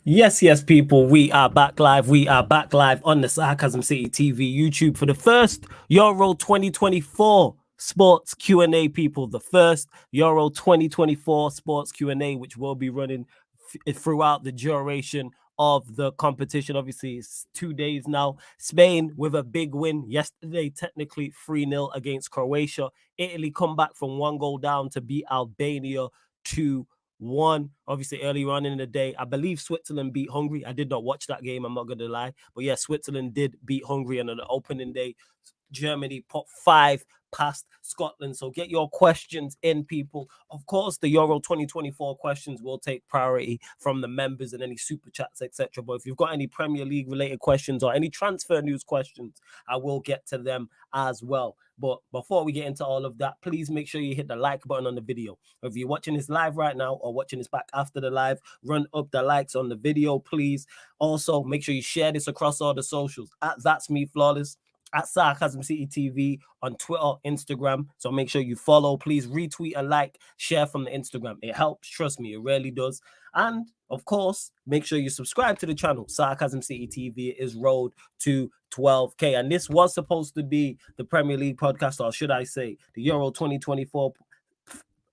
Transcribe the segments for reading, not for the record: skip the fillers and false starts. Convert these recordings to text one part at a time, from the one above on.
Yes, yes, people, we are back live. We are back live on the Sarcasm City TV YouTube for the first Euro 2024 Sports Q&A, people. The first Euro 2024 Sports Q&A, which will be running throughout the duration of the competition. Obviously, it's 2 days now. Spain with a big win yesterday, technically 3-0 against Croatia. Italy come back from 1 goal down to beat Albania 2-1. Obviously, earlier on in the day, I believe Switzerland beat Hungary. I did not watch that game, I'm not going to lie. But yeah, Switzerland did beat Hungary, and on the opening day, Germany put 5 past Scotland. So get your questions in, people. Of course, the Euro 2024 questions will take priority from the members and any super chats, etc. But if you've got any Premier League related questions or any transfer news questions, I will get to them as well. But before we get into all of that, please make sure you hit the like button on the video. If you're watching this live right now or watching this back after the live, run up the likes on the video, please. Also, make sure you share this across all the socials at That's Me Flawless, at Sarcasm City TV on Twitter, Instagram. So make sure you follow. Please retweet and like, share from the Instagram. It helps. Trust me, it really does. And of course, make sure you subscribe to the channel. Sarcasm City TV is road to 12K. And this was supposed to be the Premier League podcast, or should I say, the Euro 2024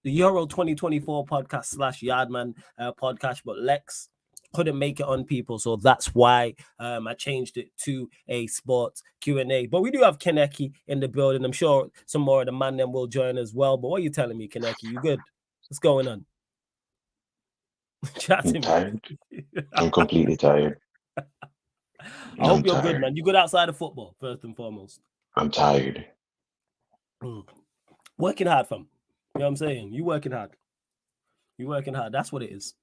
podcast / Yardman podcast, but Lex couldn't make it on, people, so that's why I changed it to a sports Q&A. But we do have Kaneki in the building. I'm sure some more of the man them will join as well. But what are you telling me, Kaneki? You good? What's going on? Chat to me. Tired. I'm completely tired. I hope you're good, man. You good outside of football, first and foremost? I'm tired. Working hard, fam. You know what I'm saying? You working hard. You working hard. That's what it is.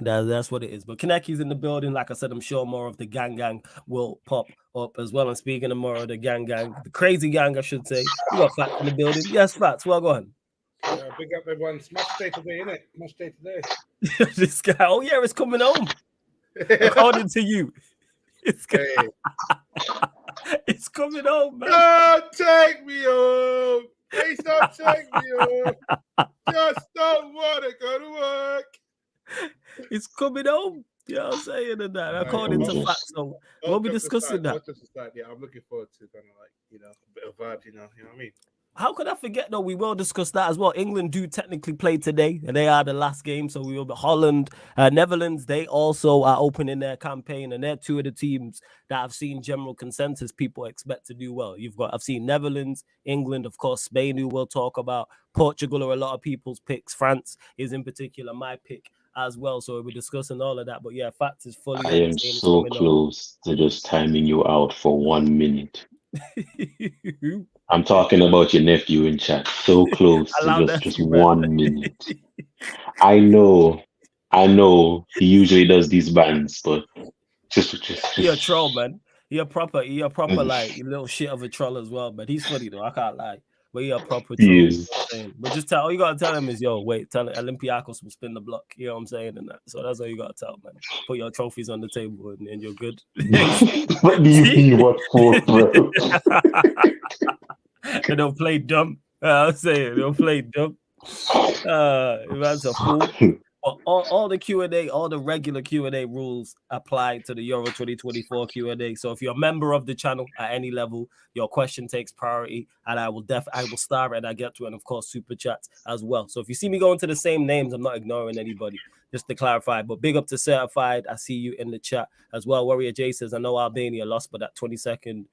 That's what it is. But Kaneki's in the building. Like I said, I'm sure more of the gang will pop up as well. And speaking of more of the gang, the crazy gang, I should say, we got Fats in the building. Yes, Fats. Well, go on. Big up everyone. Match day today, innit? Match day today. This guy. Oh yeah, it's coming home. According to you, it's it's coming home, man. Don't take me home. Please don't take me home. Just don't want to go to work. It's coming home. You know what I'm saying? And that, according to Fats, so we'll be discussing that. Yeah, I'm looking forward to kind of like, a bit of vibe, you know what I mean? How could I forget, though? We will discuss that as well. England do technically play today, and they are the last game. So we will be Holland, Netherlands. They also are opening their campaign, and they're two of the teams that I've seen general consensus people expect to do well. I've seen Netherlands, England, of course, Spain, who we'll talk about. Portugal are a lot of people's picks. France is in particular my pick as well. So we'll be discussing all of that. But yeah, Fats is fully. I am so close to just timing you out for 1 minute. I'm talking about your nephew in chat. So close to just 1 minute. I know he usually does these bands, but just you're a troll, man. You're proper like little shit of a troll as well, man. He's funny though, I can't lie. But you're a proper troll. But just all you gotta tell him is, yo, wait, tell Olympiacos will spin the block. You know what I'm saying? And that. So that's all you gotta tell, man. Put your trophies on the table and you're good. What do you mean what for, bro? They don't play dumb. I'm saying they don't play dumb. That's a fool. But all the Q&A, all the regular Q&A rules apply to the Euro 2024 Q&A. So if you're a member of the channel at any level, your question takes priority, and I will star it and I get to it, and of course super chats as well. So if you see me going to the same names, I'm not ignoring anybody, just to clarify. But big up to Certified. I see you in the chat as well. Warrior J says, I know Albania lost, but that 20-second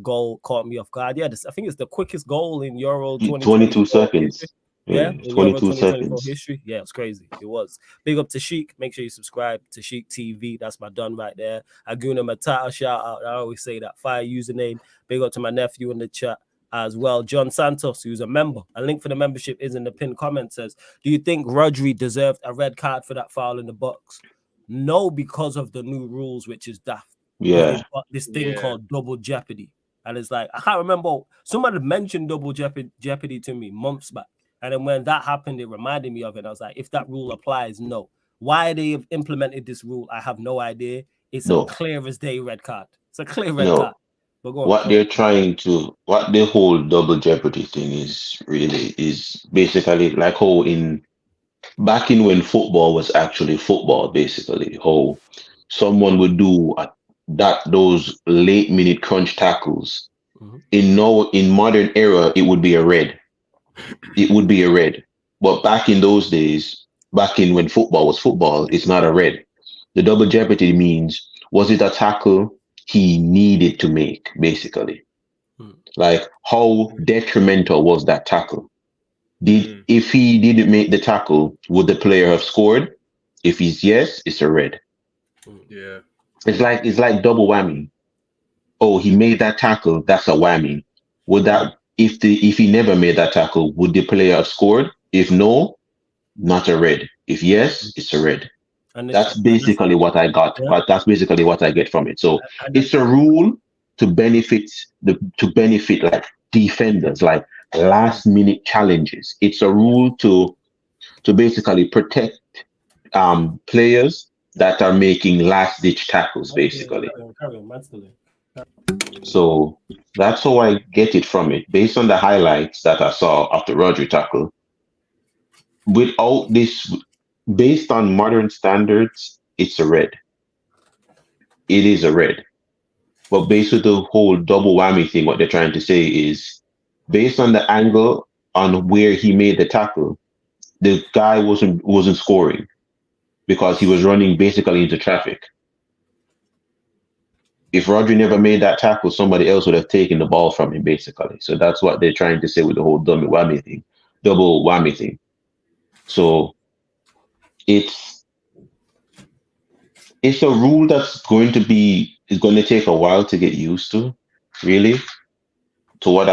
goal caught me off guard. Yeah, I think it's the quickest goal in Euro 22 seconds. Yeah, 22 seconds. History. Yeah, it was crazy. It was. Big up to Sheik. Make sure you subscribe to Sheik TV. That's my done right there. Aguna Matata, shout out. I always say that. Fire username. Big up to my nephew in the chat as well. John Santos, who's a member. A link for the membership is in the pinned comment. Says, do you think Rodri deserved a red card for that foul in the box? No, because of the new rules, which is daft. Yeah. This thing called double jeopardy. And it's like, I can't remember. Somebody mentioned double jeopardy to me months back. And then when that happened, it reminded me of it. I was like, if that rule applies, no. Why they have implemented this rule, I have no idea. It's a clear as day red card. It's a clear red card. But go on, what the whole double jeopardy thing is basically like how back in when football was actually football, basically, how someone would do those late minute crunch tackles. Mhm. In modern era, it would be a red. It would be a red. But back in those days, back in when football was football, it's not a red. The double jeopardy means, was it a tackle he needed to make, basically? Like, how detrimental was that tackle? If he didn't make the tackle, would the player have scored? If he's yes, it's a red. Yeah. It's like double whammy. Oh, he made that tackle, that's a whammy. Would that if he never made that tackle, would the player have scored? If no, not a red. If yes, it's a red. That's basically what I got. Yeah. But that's basically what I get from it. So And it's a rule to benefit like defenders, like last minute challenges. It's a rule to basically protect players that are making last ditch tackles, basically. So that's how I get it from it. Based on the highlights that I saw of the Rodri tackle, without this, based on modern standards, it's a red. It is a red. But based on the whole double whammy thing, what they're trying to say is based on the angle on where he made the tackle, the guy wasn't scoring because he was running basically into traffic. If Rodri never made that tackle, somebody else would have taken the ball from him, basically. So that's what they're trying to say with the whole double whammy thing. So it's a rule that's going to take a while to get used to, really. To what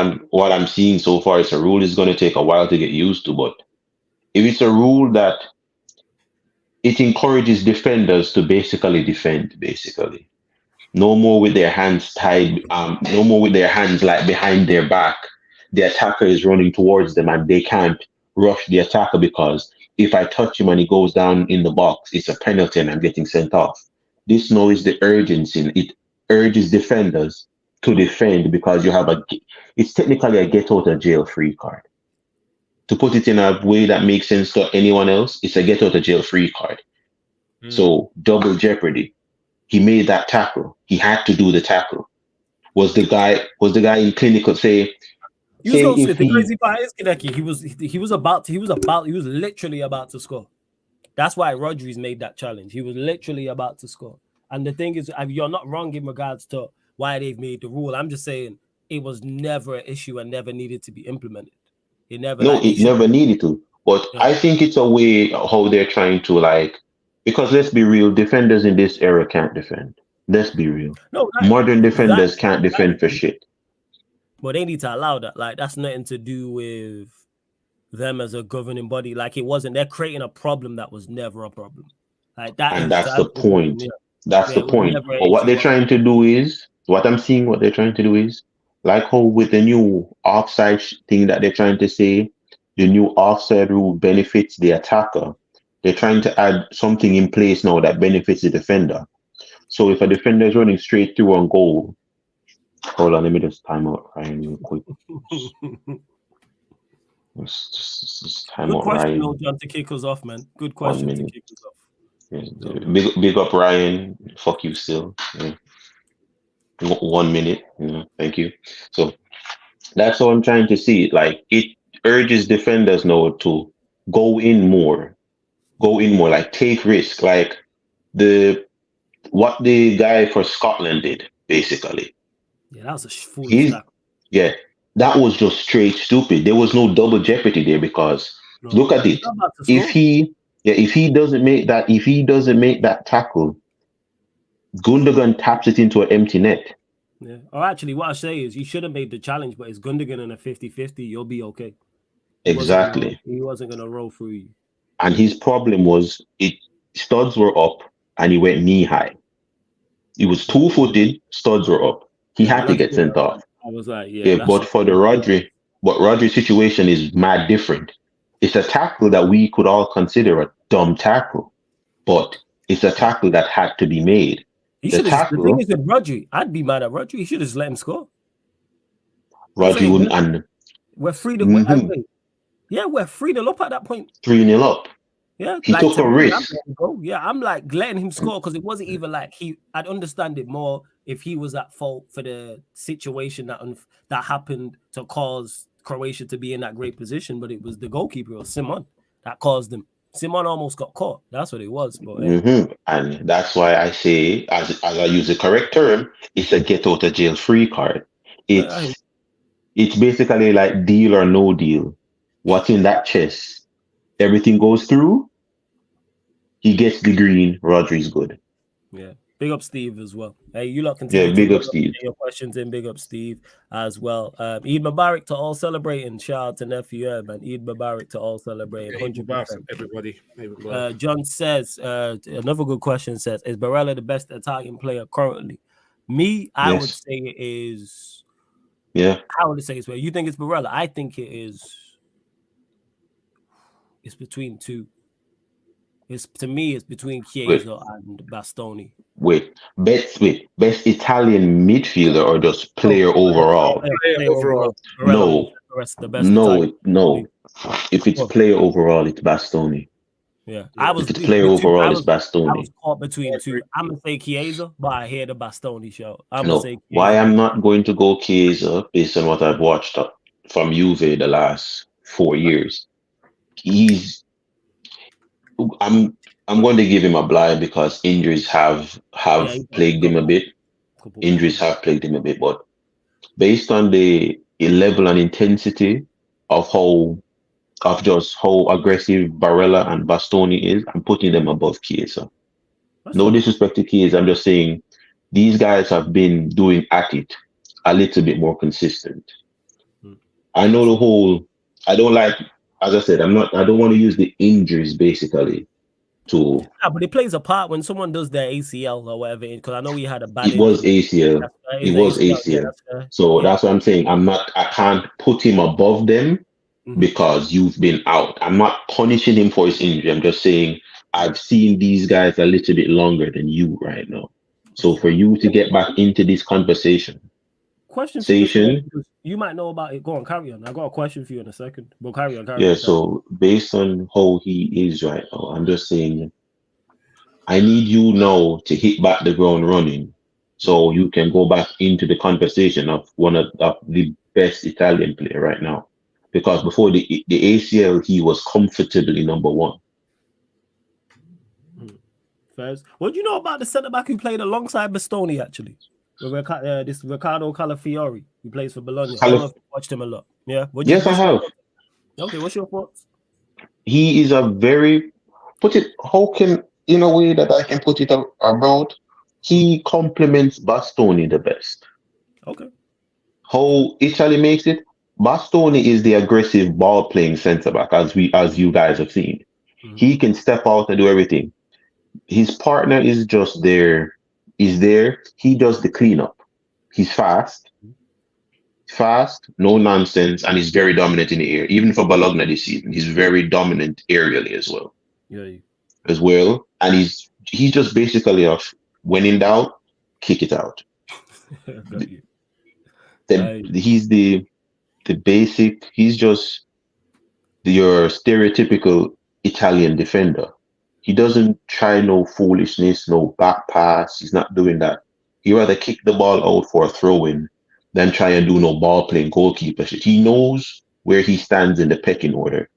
I'm seeing so far, it's a rule is going to take a while to get used to. But if it's a rule that it encourages defenders to basically defend, basically. No more with their hands tied, no more with their hands like behind their back. The attacker is running towards them and they can't rush the attacker because if I touch him and he goes down in the box, it's a penalty and I'm getting sent off. This now is the urgency. It urges defenders to defend because it's technically a get out of jail free card. To put it in a way that makes sense to anyone else, it's a get out of jail free card. So double jeopardy. He made that tackle. He had to do the tackle. Was the guy in clinical say? The crazy part is Kineki, he was literally about to score. That's why Rodri's made that challenge. He was literally about to score. And the thing is, you're not wrong in regards to why they've made the rule. I'm just saying it was never an issue and never needed to be implemented. It never needed to. But yeah. I think it's a way how they're trying to because let's be real, defenders in this era can't defend. Let's be real. No, modern defenders can't defend for shit. But they need to allow that. Like, that's nothing to do with them as a governing body. Like, it wasn't. They're creating a problem that was never a problem. Like that. And that's the point. That's the point. But what they're trying to do is, what I'm seeing, what they're trying to do is, like how with the new offside thing that they're trying to say, the new offside rule benefits the attacker. They're trying to add something in place now that benefits the defender. So if a defender is running straight through on goal, hold on, let me just time out Ryan real quick. Just time out Ryan. Good question, John, to kick us off, man. Good question to kick us off. Yeah, big up Ryan. Fuck you still. Yeah. 1 minute. Thank you. So that's how I'm trying to see it. Like, it urges defenders now to go in more, like take risk, like what the guy for Scotland did, basically. Yeah, that was a foolish tackle. Yeah, that was just straight stupid. There was no double jeopardy there because look at it. If he doesn't make that tackle, Gundogan taps it into an empty net. Yeah. Or actually, what I say is you should have made the challenge, but it's Gundogan in a 50-50. You'll be okay. Exactly. He wasn't going to roll through you. And his problem was studs were up and he went knee high. He was 2-footed, studs were up. He had to get sent off. I was like, but for the Rodri situation is mad different. It's a tackle that we could all consider a dumb tackle, but it's a tackle that had to be made. The thing is with Rodri, I'd be mad at Rodri. He should have just let him score. Rodri wouldn't, and we're 3-0. Yeah, we're 3-0 up at that point. 3-0 up. Yeah, He took a risk. I'm like letting him score because it wasn't even like I'd understand it more if he was at fault for the situation that happened to cause Croatia to be in that great position, but it was the goalkeeper, or Simon, that caused them. Simon almost got caught. That's what it was. But And that's why I say, as I use the correct term, it's a get out of jail free card. It's basically like deal or no deal. What's in that chest? Everything goes through. He gets the green. Rodri's good. Yeah. Big up Steve as well. Hey, you lot continue big up Steve. Your questions in. Big up Steve as well. Eid Mubarak to all celebrating. Shout out to nephew, man. Eid Mubarak to all celebrating. 100%. Everybody. John says, another good question says, is Barella the best Italian player currently? Me, I would say it is. Yeah. I would say it's where you think it's Barella. I think it is. It's between two. To me, it's between Chiesa and Bastoni. Best Italian midfielder or just player overall? Player overall. No. The best no. If it's player overall, it's Bastoni. Yeah, if it's player overall, it's Bastoni. I was caught between two. I'm gonna say Chiesa, but I hear the Bastoni show. Why I'm not going to go Chiesa based on what I've watched from Juve the last 4 years. I'm going to give him a blind because injuries have plagued him a bit. Injuries have plagued him a bit, but based on the level and intensity of just how aggressive Barella and Bastoni is, I'm putting them above Chiesa. No disrespect to Chiesa, I'm just saying these guys have been doing at it a little bit more consistent. I know I don't like, as I said, I don't want to use the injuries basically to. Yeah, but it plays a part when someone does their ACL or whatever, because I know he had a bad. It was ACL. So that's what I'm saying. I can't put him above them because you've been out. I'm not punishing him for his injury. I'm just saying I've seen these guys a little bit longer than you right now. So for you to get back into this conversation. Question for you. You might know about it. Go on, carry on. I got a question for you in a second. But carry on. So based on how he is right now, I'm just saying I need you now to hit back the ground running so you can go back into the conversation of one of the best Italian player right now. Because before the ACL, he was comfortably number one. First, what do you know about the centre back who played alongside Bastoni actually? This Riccardo Calafiori, who plays for Bologna. I don't know if you watched him a lot. Yeah. Yes, I have. Okay, what's your thoughts? He is in a way that I can put it about. He complements Bastoni the best. Okay. How Italy makes it, Bastoni is the aggressive ball playing centre back, as you guys have seen. He can step out and do everything. His partner is just there. He's there. He does the cleanup. He's fast, no nonsense, and he's very dominant in the air. Even for Bologna this season, he's very dominant aerially as well. And he's just basically off. When in doubt, kick it out. He's the basic. He's just your stereotypical Italian defender. He doesn't try no foolishness, no back pass. He's not doing that. He rather kick the ball out for a throw-in than try and do no ball playing goalkeeper shit. He knows where he stands in the pecking order.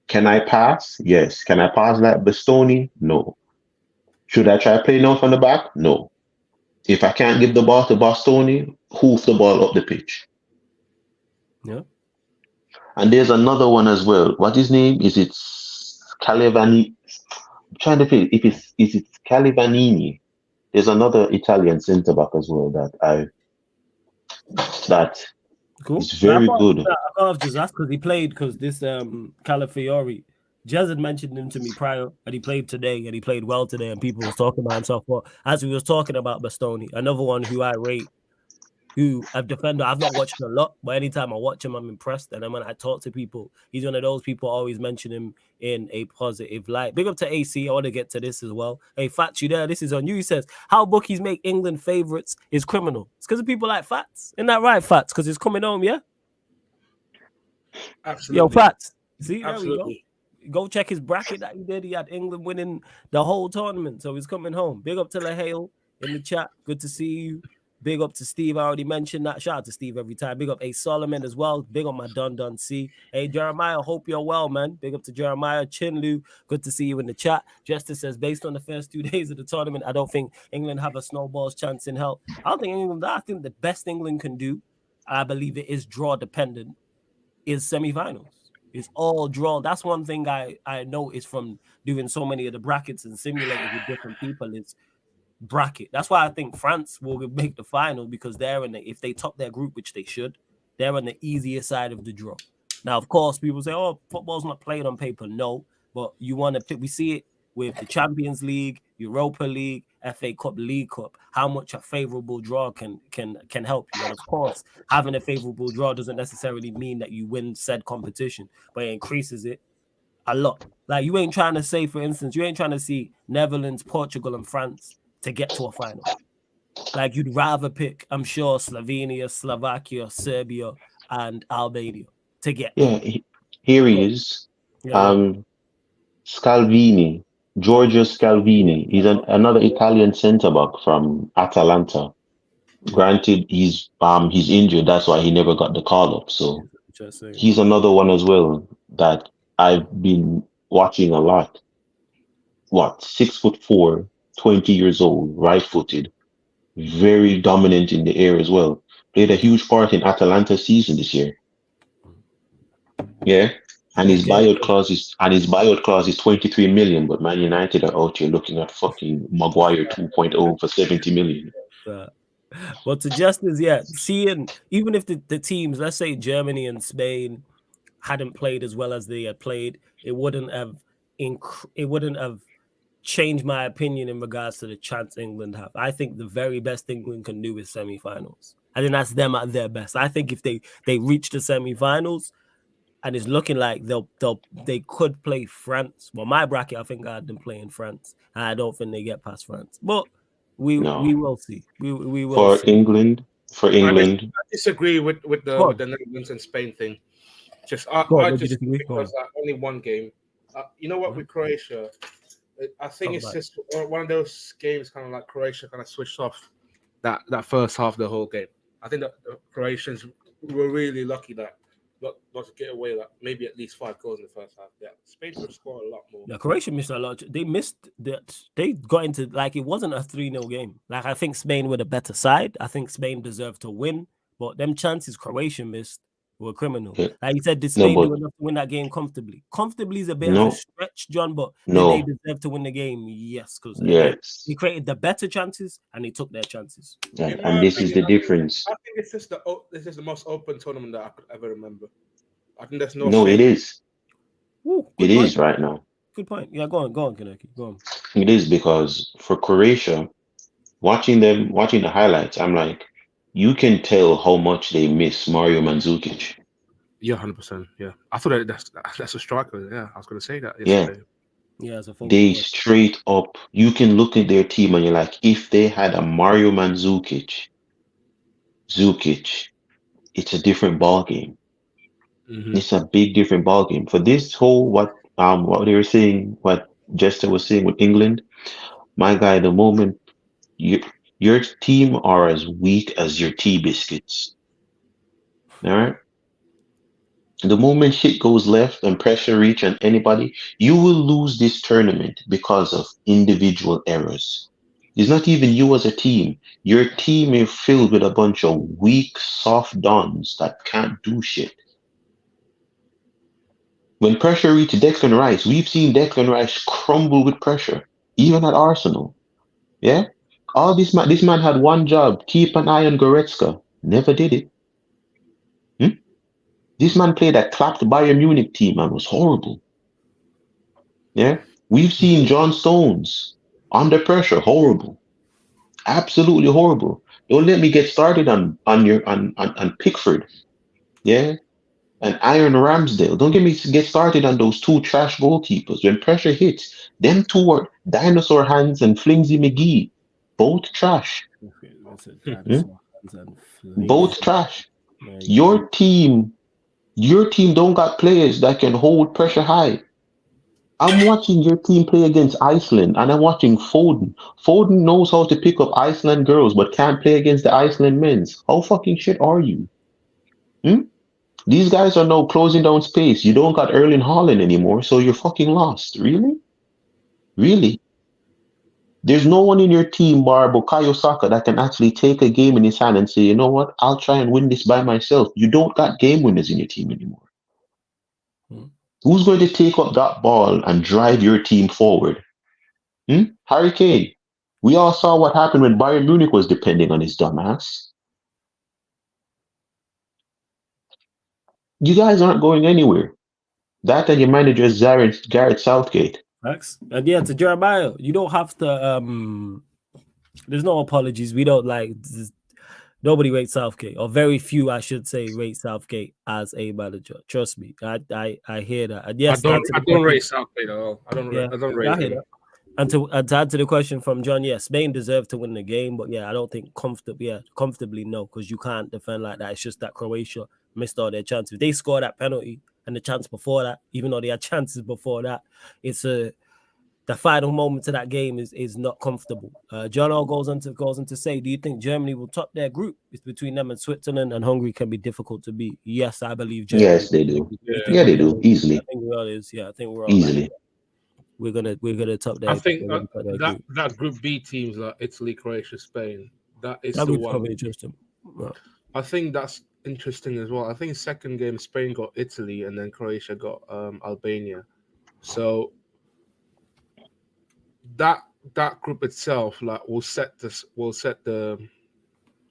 Can I pass? Yes. Can I pass like Bastoni? No. Should I try playing off on the back? No. If I can't give the ball to Bastoni, hoof the ball up the pitch. Yeah. And there's another one as well. What his name is? It's Calivani. I'm trying to think if it's Calivanini. There's another Italian centre back as well that cool. Is very good. I can't just ask because this Calafiori, Jez had mentioned him to me prior, and he played today, and he played well today, and people was talking about himself. But as we was talking about Bastoni, another one who I rate, who a defender, I've not watched him a lot, but anytime I watch him, I'm impressed. And then when I talk to people, he's one of those people always mention him in a positive light. Big up to AC. I want to get to this as well. Hey, Fats, you there? This is on you. He says, how bookies make England favourites is criminal. It's because of people like Fats. Isn't that right, Fats? Because it's coming home, yeah? Absolutely. Yo, Fats. See, absolutely. Go check his bracket that he did. He had England winning the whole tournament, so he's coming home. Big up to LaHale in the chat. Good to see you. Big up to Steve. I already mentioned that. Shout out to Steve every time. Big up A Solomon as well. Big up my Dun C. Hey Jeremiah, hope you're well, man. Big up to Jeremiah. Chinlu, good to see you in the chat. Justice says, based on the first 2 days of the tournament, I don't think England have a snowball's chance in hell. I think the best England can do, I believe it is draw dependent, is semifinals. It's all draw. That's one thing I noticed from doing so many of the brackets and simulating with different people is bracket. That's why I think France will make the final, because they're if they top their group, which they should, they're on the easier side of the draw. Now, of course, people say, "Oh, football's not played on paper." No, but you want to pick. We see it with the Champions League, Europa League, FA Cup, League Cup. How much a favorable draw can help you. And of course, having a favorable draw doesn't necessarily mean that you win said competition, but it increases it a lot. Like, you ain't trying to say, for instance, you ain't trying to see Netherlands, Portugal, and France to get to a final. Like, you'd rather pick, I'm sure, Slovenia, Slovakia, Serbia, and Albania to get. Yeah, here he is. Scalvini, Giorgio Scalvini. He's another Italian centre back from Atalanta. Granted, he's injured. That's why he never got the call up. So he's another one as well that I've been watching a lot. 6'4", 20 years old, right-footed, very dominant in the air as well. Played a huge part in Atalanta's season this year. Yeah, and his buyout clause is 23 million, but Man United are out here looking at fucking Maguire 2.0 for 70 million. Well, to Justice, seeing even if the teams, let's say Germany and Spain, hadn't played as well as they had played, it wouldn't have changed my opinion in regards to the chance England have. I think the very best England can do is semi-finals. I think that's them at their best. I think if they reach the semi-finals, and it's looking like they could play France. Well, my bracket, I think I had them playing France. And I don't think they get past France. But we will see. We will see. England. I disagree with the Netherlands and Spain thing. I just think because only one game. You know what, with Croatia, I think it's just one of those games kind of like Croatia kind of switched off that first half of the whole game. I think that the Croatians were really lucky that not to get away with that, maybe at least 5 goals in the first half. Yeah, Spain could have scored a lot more. Yeah, Croatia missed a lot. They missed that. They got into, like, it wasn't a 3-0 game. Like, I think Spain were the better side. I think Spain deserved to win, but them chances Croatia missed were criminal. Yeah. Like you said, did Spain do enough to win that game comfortably? Comfortably is a bit of a stretch, John, but did they deserve to win the game? Yes, because they created the better chances and they took their chances. Yeah, and this is the difference. I think this is the most open tournament that I could ever remember. I think there's no. No, it is. Ooh, it is right now. Good point. Yeah, go on, Kaneki. Go on. It is, because for Croatia, watching the highlights, I'm like, you can tell how much they miss Mario Mandzukic. Yeah, 100%. Yeah, I thought that's a striker. Yeah, I was going to say that yesterday. Yeah, they straight up. You can look at their team and you're like, if they had a Mario Mandzukic, it's a different ball game. Mm-hmm. It's a big different ball game. For this whole what they were saying, what Jester was saying with England, my guy, the moment your team are as weak as your tea biscuits. All right? The moment shit goes left and pressure reach on anybody, you will lose this tournament because of individual errors. It's not even you as a team. Your team is filled with a bunch of weak, soft dons that can't do shit. When pressure reached Declan Rice, we've seen Declan Rice crumble with pressure, even at Arsenal. Yeah? All this man had one job, keep an eye on Goretzka. Never did it. This man played a clapped Bayern Munich team and was horrible. Yeah? We've seen John Stones under pressure, horrible. Absolutely horrible. Don't let me get started on Pickford. Yeah? And Aaron Ramsdale. Don't get started on those two trash goalkeepers. When pressure hits, them two are dinosaur hands and Flingsy McGee. Both trash. Both trash. Your team don't got players that can hold pressure high. I'm watching your team play against Iceland, and I'm watching Foden. Foden knows how to pick up Iceland girls, but can't play against the Iceland men's. How fucking shit are you? Hmm? These guys are now closing down space. You don't got Erling Haaland anymore, so you're fucking lost. Really? Really? There's no one in your team, bar Bukayo Saka, that can actually take a game in his hand and say, you know what, I'll try and win this by myself. You don't got game winners in your team anymore. Who's going to take up that ball and drive your team forward? Harry Kane. We all saw what happened when Bayern Munich was depending on his dumbass. You guys aren't going anywhere. That and your manager is Gareth Southgate. Max. And yeah, to Jeremiah, you don't have to. There's no apologies. We don't like. Nobody rates Southgate, or very few, I should say, rate Southgate as a manager. Trust me, I hear that. And yes, I don't rate Southgate at all. I don't rate him. And to add to the question from John, yes, Spain deserved to win the game, but yeah, I don't think comfortably no, because you can't defend like that. It's just that Croatia missed all their chances. If they scored that penalty and the chance before that, even though they had chances before that, it's the final moment of that game is not comfortable. John O goes on to say, do you think Germany will top their group? It's between them and Switzerland, and Hungary can be difficult to beat. Yes, I believe Germany. Yes, they do. Yeah, they do easily. I think we're all is. Yeah, I think we're all easily. like, we're gonna top their. I think that Group B teams like Italy, Croatia, Spain. That the one. Interesting. Well, I think that's interesting as well. I think second game Spain got Italy, and then Croatia got Albania. So that group itself will set the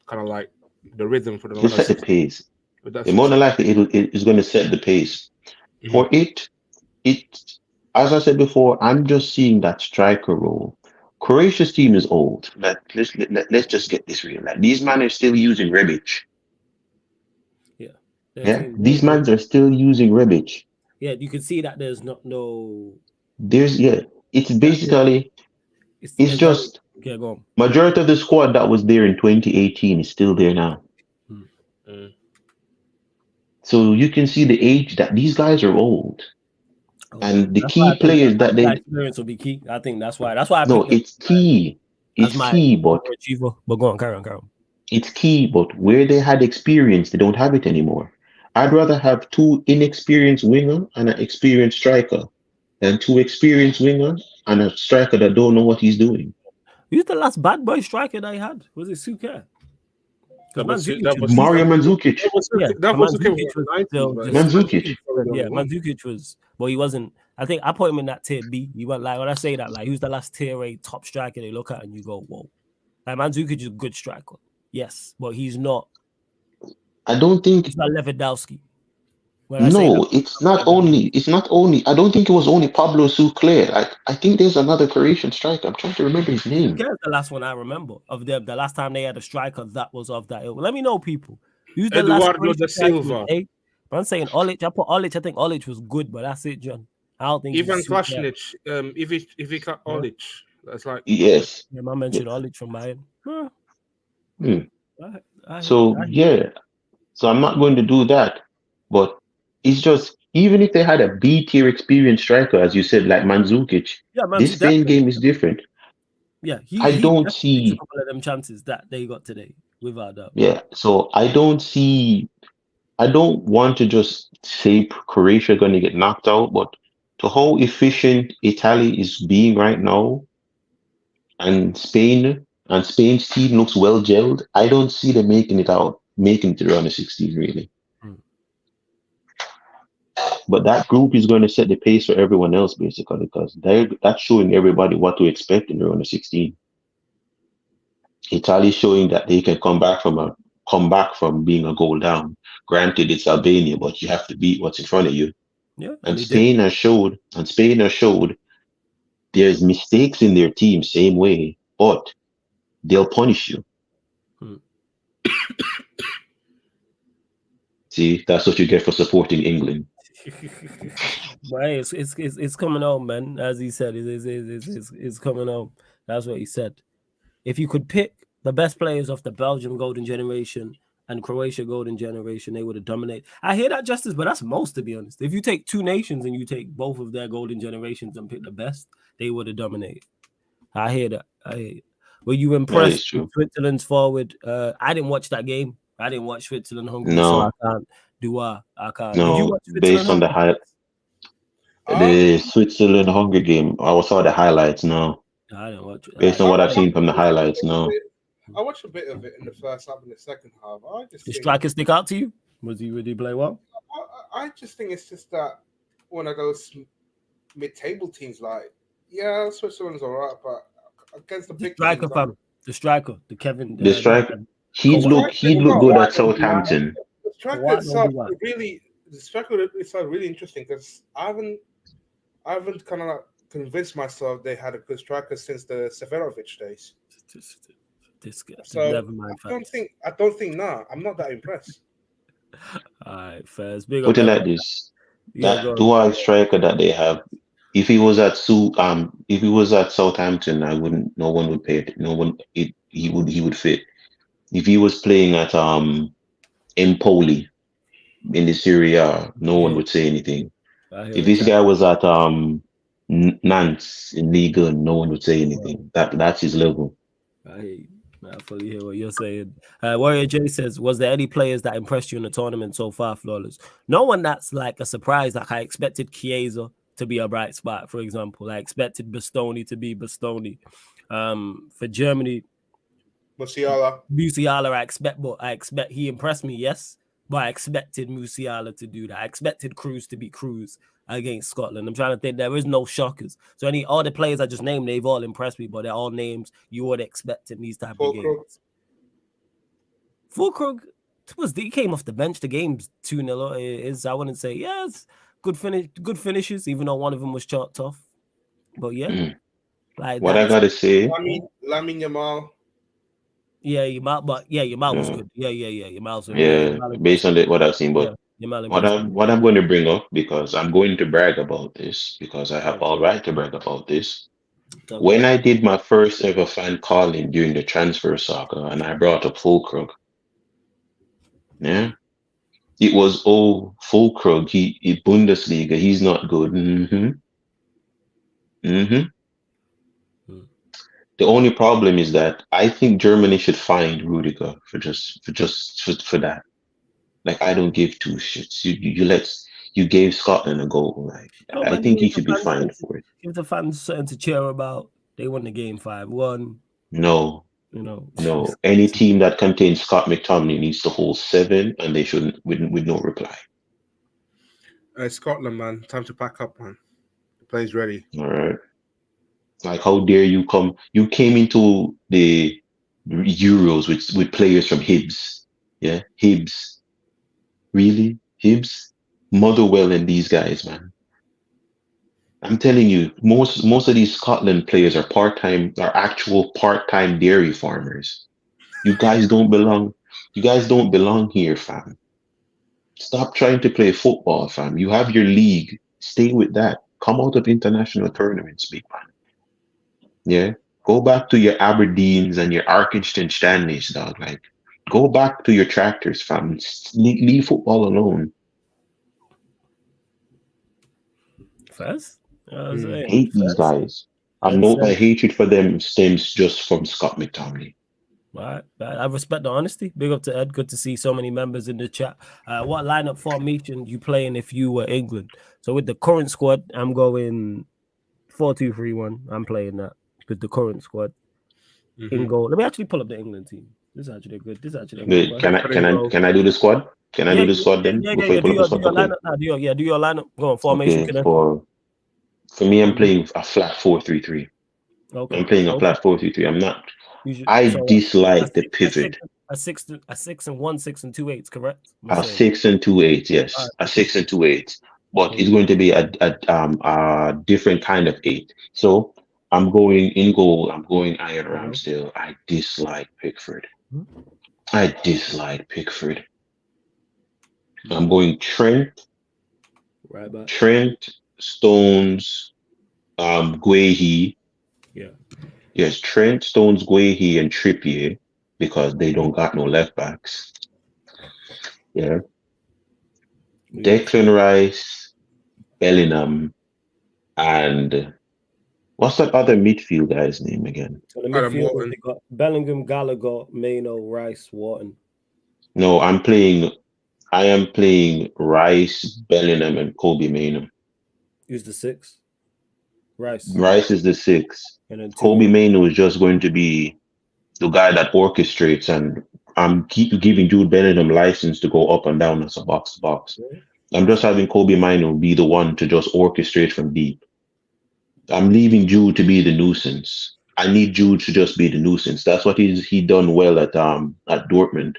kind of like the rhythm for the. It'll set the pace. More than likely, it's going to set the pace. Mm-hmm. For it. As I said before, I'm just seeing that striker role. Croatia's team is old. Let's just get this real. Like, these men are still using Rebic. Yeah. These men are still using Rebic. Yeah, you can see that there's It's basically it's just go on. Majority of the squad that was there in 2018 is still there now. Mm. So you can see the age that these guys are old. And the key players that they experience will be key. I think that's why. It's key. It's key, but go on, carry on. It's key, but where they had experience, they don't have it anymore. I'd rather have two inexperienced winger and an experienced striker than two experienced winger and a striker that don't know what he's doing. Who's the last bad boy striker that he had? Was it Suker? Mario Mandzukic. Mandzukic. Yeah, Mandzukic was, but he wasn't. I think I put him in that tier B. You went like when I say that, like who's the last tier A top striker they look at and you go, whoa. Like Mandzukic is a good striker, yes, but he's not. I don't think he's not Lewandowski. It's not only. I don't think it was only Pablo Sucre. I think there's another Croatian striker. I'm trying to remember his name. Sucre's the last one I remember of them. The last time they had a striker that was of that ilk. Let me know, people. Who's the Eduardo da Silva. I'm saying Olic. I put Olic. I think Olic was good, but that's it, John. I don't think even Klasnic. If he cut Olic, that's like yes. Yeah, I mentioned Olic from Bayern. So I'm not going to do that, but. It's just, even if they had a B-tier experienced striker, as you said, like Mandzukic, this Spain game is different. Yeah, I don't see a couple of them chances that they got today, without doubt. Yeah, so I don't want to just say Croatia going to get knocked out, but to how efficient Italy is being right now, and Spain's team looks well gelled, I don't see them making it to the round of 16, really. But that group is going to set the pace for everyone else, basically, because that's showing everybody what to expect in the round of 16. Italy showing that they can come back from being a goal down. Granted, it's Albania, but you have to beat what's in front of you. Yeah, and Spain has showed there's mistakes in their team, same way, but they'll punish you. See, that's what you get for supporting England. But hey, it's coming home, man. As he said, it's coming home. That's what he said. If you could pick the best players of the Belgian golden generation and Croatia golden generation, they would have dominated. I hear that, Justice, but that's most, to be honest. If you take two nations and you take both of their golden generations and pick the best, they would have dominated. I hear that. Were you impressed with Switzerland's forward? I didn't watch that game. I didn't watch Switzerland Hungary, so I can't do. I can't. No, did you watch based on the Switzerland Hungary game, I saw the highlights. No, I didn't watch it. Based on what I've seen from the highlights, no. I watched a bit of it in the first half and the second half. The striker stick out to you? Did he play well? I just think it's just that one of those mid-table teams, like, yeah, Switzerland's all right, but against the big striker, teams, the striker, the Kevin, the striker, he looked good at Southampton. The striker itself really, it's really interesting because I haven't kind of like convinced myself they had a good striker since the Severovic days. So never mind, I don't think. I'm not that impressed. All right, first. Big Put it like this: that dual striker that they have. If he was at Southampton, no one would pay it. No one. He would fit. If he was playing at Empoli in the Serie A, no one would say anything. If this guy was at Nantes in Ligue 1, no one would say anything. That's his level. I fully hear what you're saying. Warrior J says, was there any players that impressed you in the tournament so far, Flawless? No one that's like a surprise. Like I expected Chiesa to be a bright spot, for example. I expected Bastoni to be Bastoni. For Germany, Musiala, I expect he impressed me, yes. But I expected Musiala to do that. I expected Cruz to be Cruz against Scotland. I'm trying to think. There is no shockers. So all the players I just named, they've all impressed me, but they're all names you would expect in these type of games. Fulkrug he came off the bench. The game's 2-0. I wouldn't say yes. Good finishes, even though one of them was chalked off. But yeah, like what I gotta say, Lamine Yamal. Yeah, Yamal, but Yamal was good. Yeah, Yamal's good. Yeah, based on what I've seen, but what I'm going to bring up, because I'm going to brag about this, because I have all right to brag about this. Okay. When I did my first ever fan calling during the transfer saga, and I brought up Fulkrug, it was Fulkrug. He Bundesliga. He's not good. The only problem is that I think Germany should fine Rudiger for that. Like, I don't give two shits. You gave Scotland a goal. Like, I think he should be fined for it. Give the fans something to cheer about. They won the game 5-1. No. No. Any team that contains Scott McTominay needs to hold 7, and they shouldn't with no reply. Scotland, man, time to pack up, man. The play's ready. All right. Like, how dare you come? You came into the Euros with players from Hibs. Yeah, Hibs. Really? Hibs? Motherwell and these guys, man. I'm telling you, most of these Scotland players are actual part-time dairy farmers. You guys don't belong. You guys don't belong here, fam. Stop trying to play football, fam. You have your league. Stay with that. Come out of international tournaments, big man. Yeah, go back to your Aberdeens and your Arkenstein Stanleys, dog. Like, go back to your tractors, fam. Leave football alone. First, hate these guys. My hatred for them stems just from Scott McTominay. Right, I respect the honesty. Big up to Ed. Good to see so many members in the chat. What lineup formation you playing if you were England? So with the current squad, I'm going 4-2-3-1. I'm playing that. With the current squad in goal. Let me actually pull up the England team. This is actually good. Can I do the squad? Can I do the squad then? Yeah. Do your lineup now. Do your lineup. Go on formation. Okay, for me, I'm playing a flat 4-3-3. Okay. I'm playing a flat 4-3-3. I'm not. I dislike the pivot. A 6 and 1 6 and 2 8s, correct? A 6 and 2 8, yes. Right. A 6 and 2 8. But it's going to be a different kind of 8. So I'm going in goal. I'm going Iron Ramsdale. I dislike Pickford. I'm going Trent. Right back. Trent, Stones, Guehi. Yeah. Yes, Trent, Stones, Guehi, and Trippier, because they don't got no left backs. Yeah. Declan Rice, Bellingham, and what's that other midfield guy's name again? So the midfield, they got Bellingham, Gallagher, Maino, Rice, Wharton. No, I am playing Rice, Bellingham, and Kobe Maino. Who's the 6? Rice. Rice is the 6. Kobe Maino is just going to be the guy that orchestrates, and I'm giving Jude Bellingham license to go up and down as a box to box. I'm just having Kobe Maino be the one to just orchestrate from deep. I'm leaving Jude to be the nuisance. I need Jude to just be the nuisance. That's what he done well at Dortmund.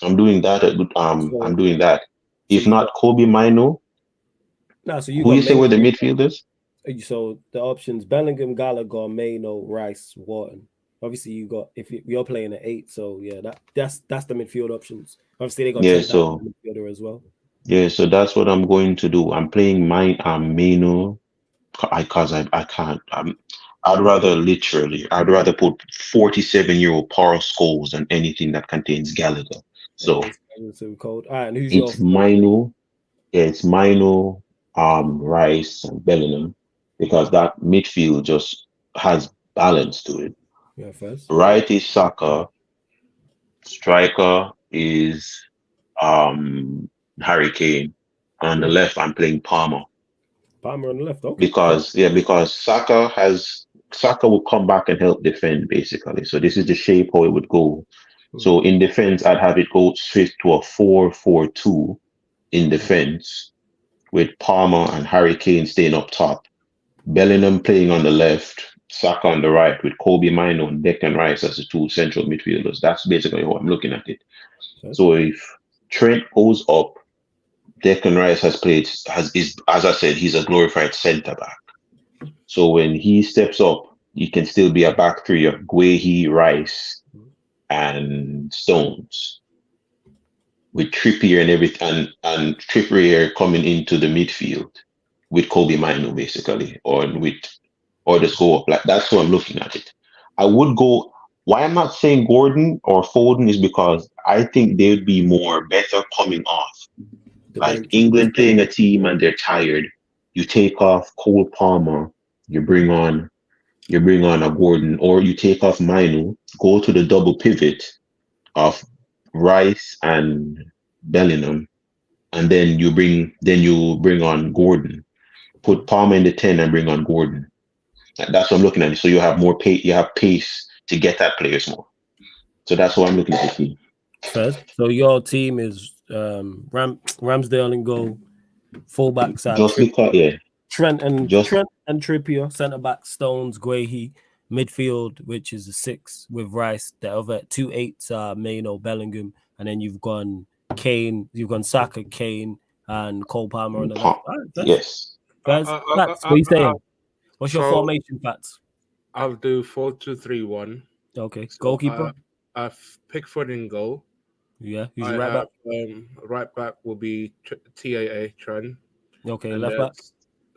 I'm doing that. I'm doing that. If not Kobe Maino, who you say were the midfielders? So the options: Bellingham, Gallagher, Maino, Rice, Wharton. Obviously, you got if you're playing at 8, so yeah, that's the midfield options. Obviously, they got midfielder as well. Yeah, so that's what I'm going to do. I'm playing Maino because I can't. I'd rather put 47-year-old Paul Scholes than anything that contains Gallagher. So cold. All right, and who's it's Maino? Yeah, it's Maino, Rice, and Bellingham, because that midfield just has balance to it. Yeah, first. Right is Saka. Striker is Harry Kane. On the left, I'm playing Palmer. Palmer on the left, okay. Because Saka will come back and help defend, basically. So this is the shape how it would go. So in defense, I'd have it go straight to a 4-4-2 in defense, with Palmer and Harry Kane staying up top. Bellingham playing on the left, Saka on the right, with Kobe Maino and Declan Rice as the 2 central midfielders. That's basically how I'm looking at it. So if Trent goes up, Declan Rice is as I said, he's a glorified centre back. So when he steps up, he can still be a back 3 of Guehi, Rice, and Stones, with Trippier and everything, and Trippier coming into the midfield with Kobe Maino, basically, or just go up. Like, that's how I'm looking at it. I would go. Why I'm not saying Gordon or Foden is because I think they'd be better coming off. Like England playing a team and they're tired, you take off Cole Palmer, you bring on a Gordon, or you take off Maino, go to the double pivot of Rice and Bellingham, and then you bring on Gordon. Put Palmer in the 10 and bring on Gordon. That's what I'm looking at. So you have more pace. You have pace to get at players more. So that's what I'm looking at the team. First, so your team is Ramsdale and goal, fullbacks are Trent and Trippier, centre back Stones, Guehi, midfield, which is a 6 with Rice. The other 2 8s are Maino, Bellingham, and then you've gone Saka, Kane, and Cole Palmer on the left. Right, yes. Guys, Fats, what are you saying? What's your formation, Fats? I'll do 4-2-3-1. Okay. So goalkeeper? I've Pickford in goal. Yeah. Who's your right back? Right back will be TAA, Trent. Okay. And left back?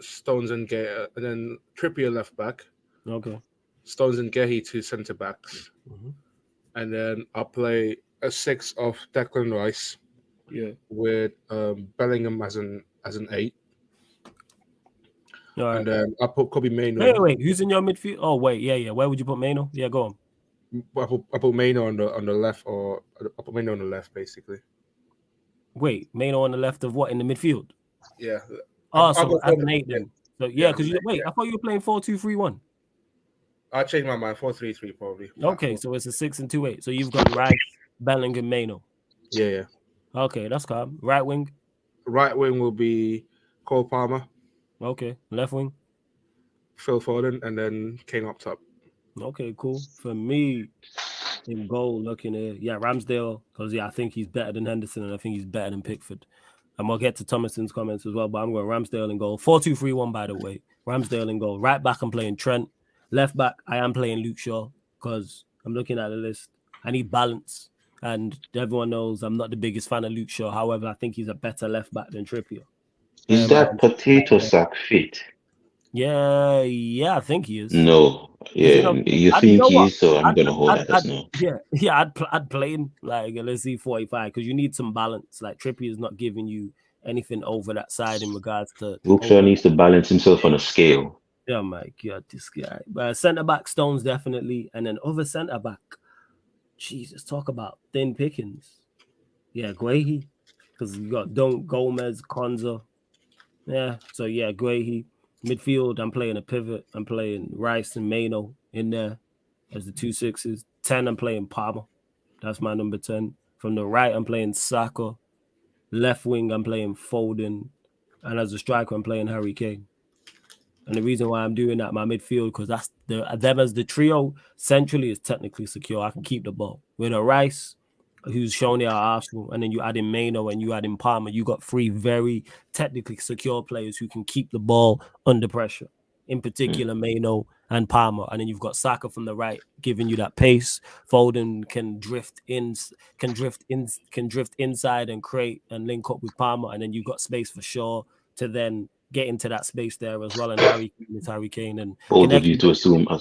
Stones and Gehi, and then Trippier left back. Okay. Stones and Gehi 2 centre backs. Mm-hmm. And then I'll play a 6 of Declan Rice. Yeah. With Bellingham as an 8. All right. And then I'll put Kobe Maino. Wait. Who's in your midfield? Oh, wait. Yeah. Where would you put Maino? Yeah, go on. I put Maino on the left, or I put Maino on the left, basically. Wait, Maino on the left of what, in the midfield? Yeah. Oh, so as an 8 then. So because I thought you were playing 4-2-3-1. I changed my mind. 4-3-3 probably. Okay, so it's a 6 and 2 8. So you've got Rice, Bellingham, Maino. Yeah. Okay, that's calm. Right wing. Right wing will be Cole Palmer. Okay. Left wing. Phil Foden, and then Kane up top. Okay, cool. For me, in goal, looking at Ramsdale, because I think he's better than Henderson, and I think he's better than Pickford. And we'll get to Thomason's comments as well, but I'm going Ramsdale in goal. 4-2-3-1, by the way. Ramsdale in goal. Right back, I'm playing Trent. Left back, I am playing Luke Shaw, because I'm looking at the list. I need balance, and everyone knows I'm not the biggest fan of Luke Shaw. However, I think he's a better left back than Trippier. Is that potato sack fit? Yeah, I think he is. No, Yeah, you think he is, so I'm gonna hold that as no. Yeah, I'd play him like let's see 45 because you need some balance. Like Trippier is not giving you anything over that side in regards to Luke Shaw needs to balance himself on a scale. Yeah, my God, this guy. But centre back Stones definitely, and then other centre back. Jesus, talk about thin pickings. Yeah, Guehi, because you got Gomez, Konza. Yeah, so yeah, Guehi. Midfield, I'm playing a pivot. I'm playing Rice and Mano in there as the 2-6s. 10, I'm playing Palmer. That's my number 10. From the right, I'm playing Saka. Left wing, I'm playing Foden. And as a striker, I'm playing Harry Kane. And the reason why I'm doing that, my midfield, because that's them as the trio centrally is technically secure. I can keep the ball. With a Rice, who's shown it at Arsenal, and then you add in Mano and you add in Palmer, you got 3 very technically secure players who can keep the ball under pressure. In particular, Mano and Palmer, and then you've got Saka from the right, giving you that pace. Foden can drift inside and create and link up with Palmer, and then you've got space for Shaw to then get into that space there as well. And Harry Kane and bold of you to assume that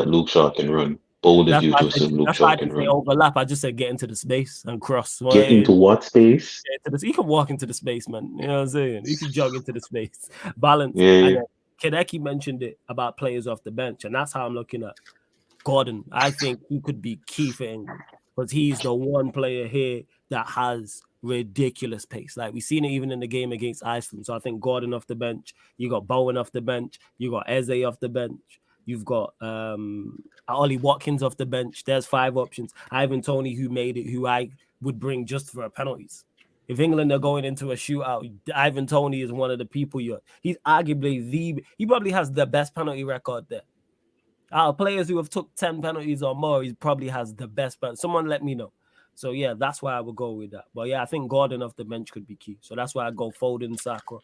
Luke Shaw can run. Bold of you to assume Luke Shaw can run. Overlap. I just said get into the space and cross. Get into what space? You can walk into the space, man. You know what I'm saying? You can jog into the space. Balance. Yeah. Kaneki mentioned it about players off the bench, and that's how I'm looking at Gordon. I think he could be key for England because he's the one player here that has ridiculous pace. Like we've seen it even in the game against Iceland. So I think Gordon off the bench, you got Bowen off the bench, you got Eze off the bench, you've got Ollie Watkins off the bench. There's 5 options. Ivan Toney, who made it, who I would bring just for penalties. If England are going into a shootout, Ivan Toney is one of the people he's arguably he probably has the best penalty record there. Players who have took 10 penalties or more, he probably has the best. But someone let me know. So yeah, that's why I would go with that. But yeah, I think Gordon off the bench could be key. So that's why I go Foden, Saka.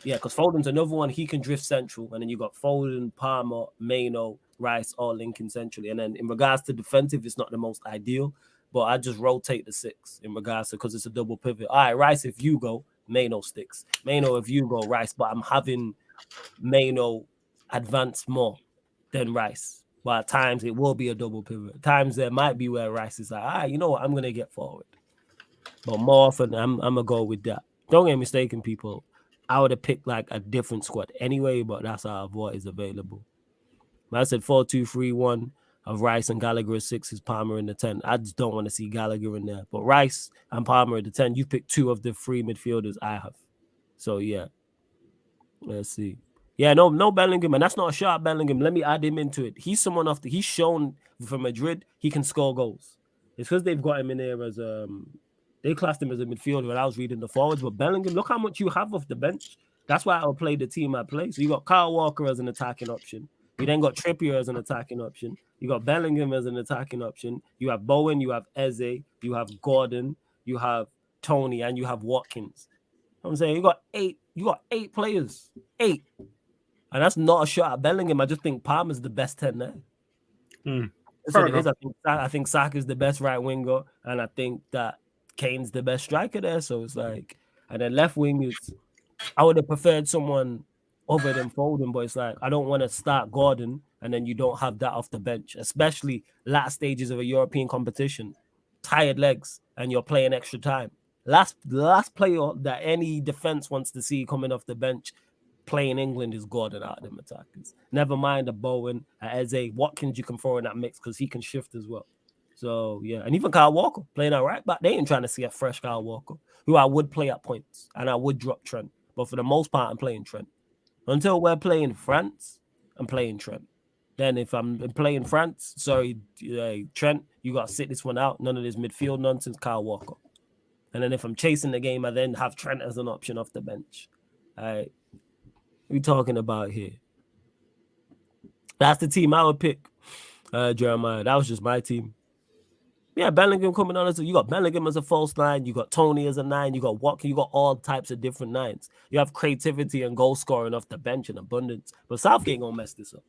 Yeah, because Foden's another one. He can drift central, and then you got Foden, Palmer, Mano, Rice, all linking centrally. And then in regards to defensive, it's not the most ideal, but I just rotate the 6 in regards to because it's a double pivot. All right, Rice, if you go, Mano sticks. Mano, if you go, Rice. But I'm having Mano advance more than Rice. But at times it will be a double pivot. At times there might be where Rice is like, you know what, I'm going to get forward. But more often, I'm going to go with that. Don't get mistaken, people. I would have picked like a different squad anyway, but that's out of what is available. I said 4-2-3-1 of Rice and Gallagher at 6 is Palmer in the 10. I just don't want to see Gallagher in there. But Rice and Palmer at the 10, you picked 2 of the 3 midfielders I have. So, yeah. Let's see. Yeah, no Bellingham, and that's not a shot at Bellingham. Let me add him into it. He's someone he's shown for Madrid he can score goals. It's because they've got him in there as they classed him as a midfielder when I was reading the forwards. But Bellingham, look how much you have off the bench. That's why I'll play the team I play. So you got Kyle Walker as an attacking option. You then got Trippier as an attacking option. You got Bellingham as an attacking option. You have Bowen, you have Eze, you have Gordon, you have Toney, and you have Watkins. I'm saying you got 8 players. 8. And that's not a shot at Bellingham. I just think Palmer's the best 10 there. That's what it is. I think Saka's the best right winger, and I think that Kane's the best striker there. So it's like, and then left wing is, I would have preferred someone other than Foden, but it's like, I don't want to start Gordon, and then you don't have that off the bench, especially last stages of a European competition, tired legs, and you're playing extra time. The last player that any defense wants to see coming off the bench playing England is Gordon out of them attackers. Never mind a Bowen, a Eze, Watkins you can throw in that mix because he can shift as well. So yeah, and even Kyle Walker playing out right back. They ain't trying to see a fresh Kyle Walker, who I would play at points and I would drop Trent. But for the most part, I'm playing Trent. Until we're playing France, I'm playing Trent. Then if I'm playing France, Trent, you got to sit this one out. None of this midfield nonsense, Kyle Walker. And then if I'm chasing the game, I then have Trent as an option off the bench. All right. We talking about here. That's the team I would pick, Jeremiah. That was just my team. Yeah, Bellingham coming on. You got Bellingham as a false 9. You got Toney as a 9. You got Walker. You got all types of different 9s. You have creativity and goal scoring off the bench in abundance. But Southgate gonna mess this up.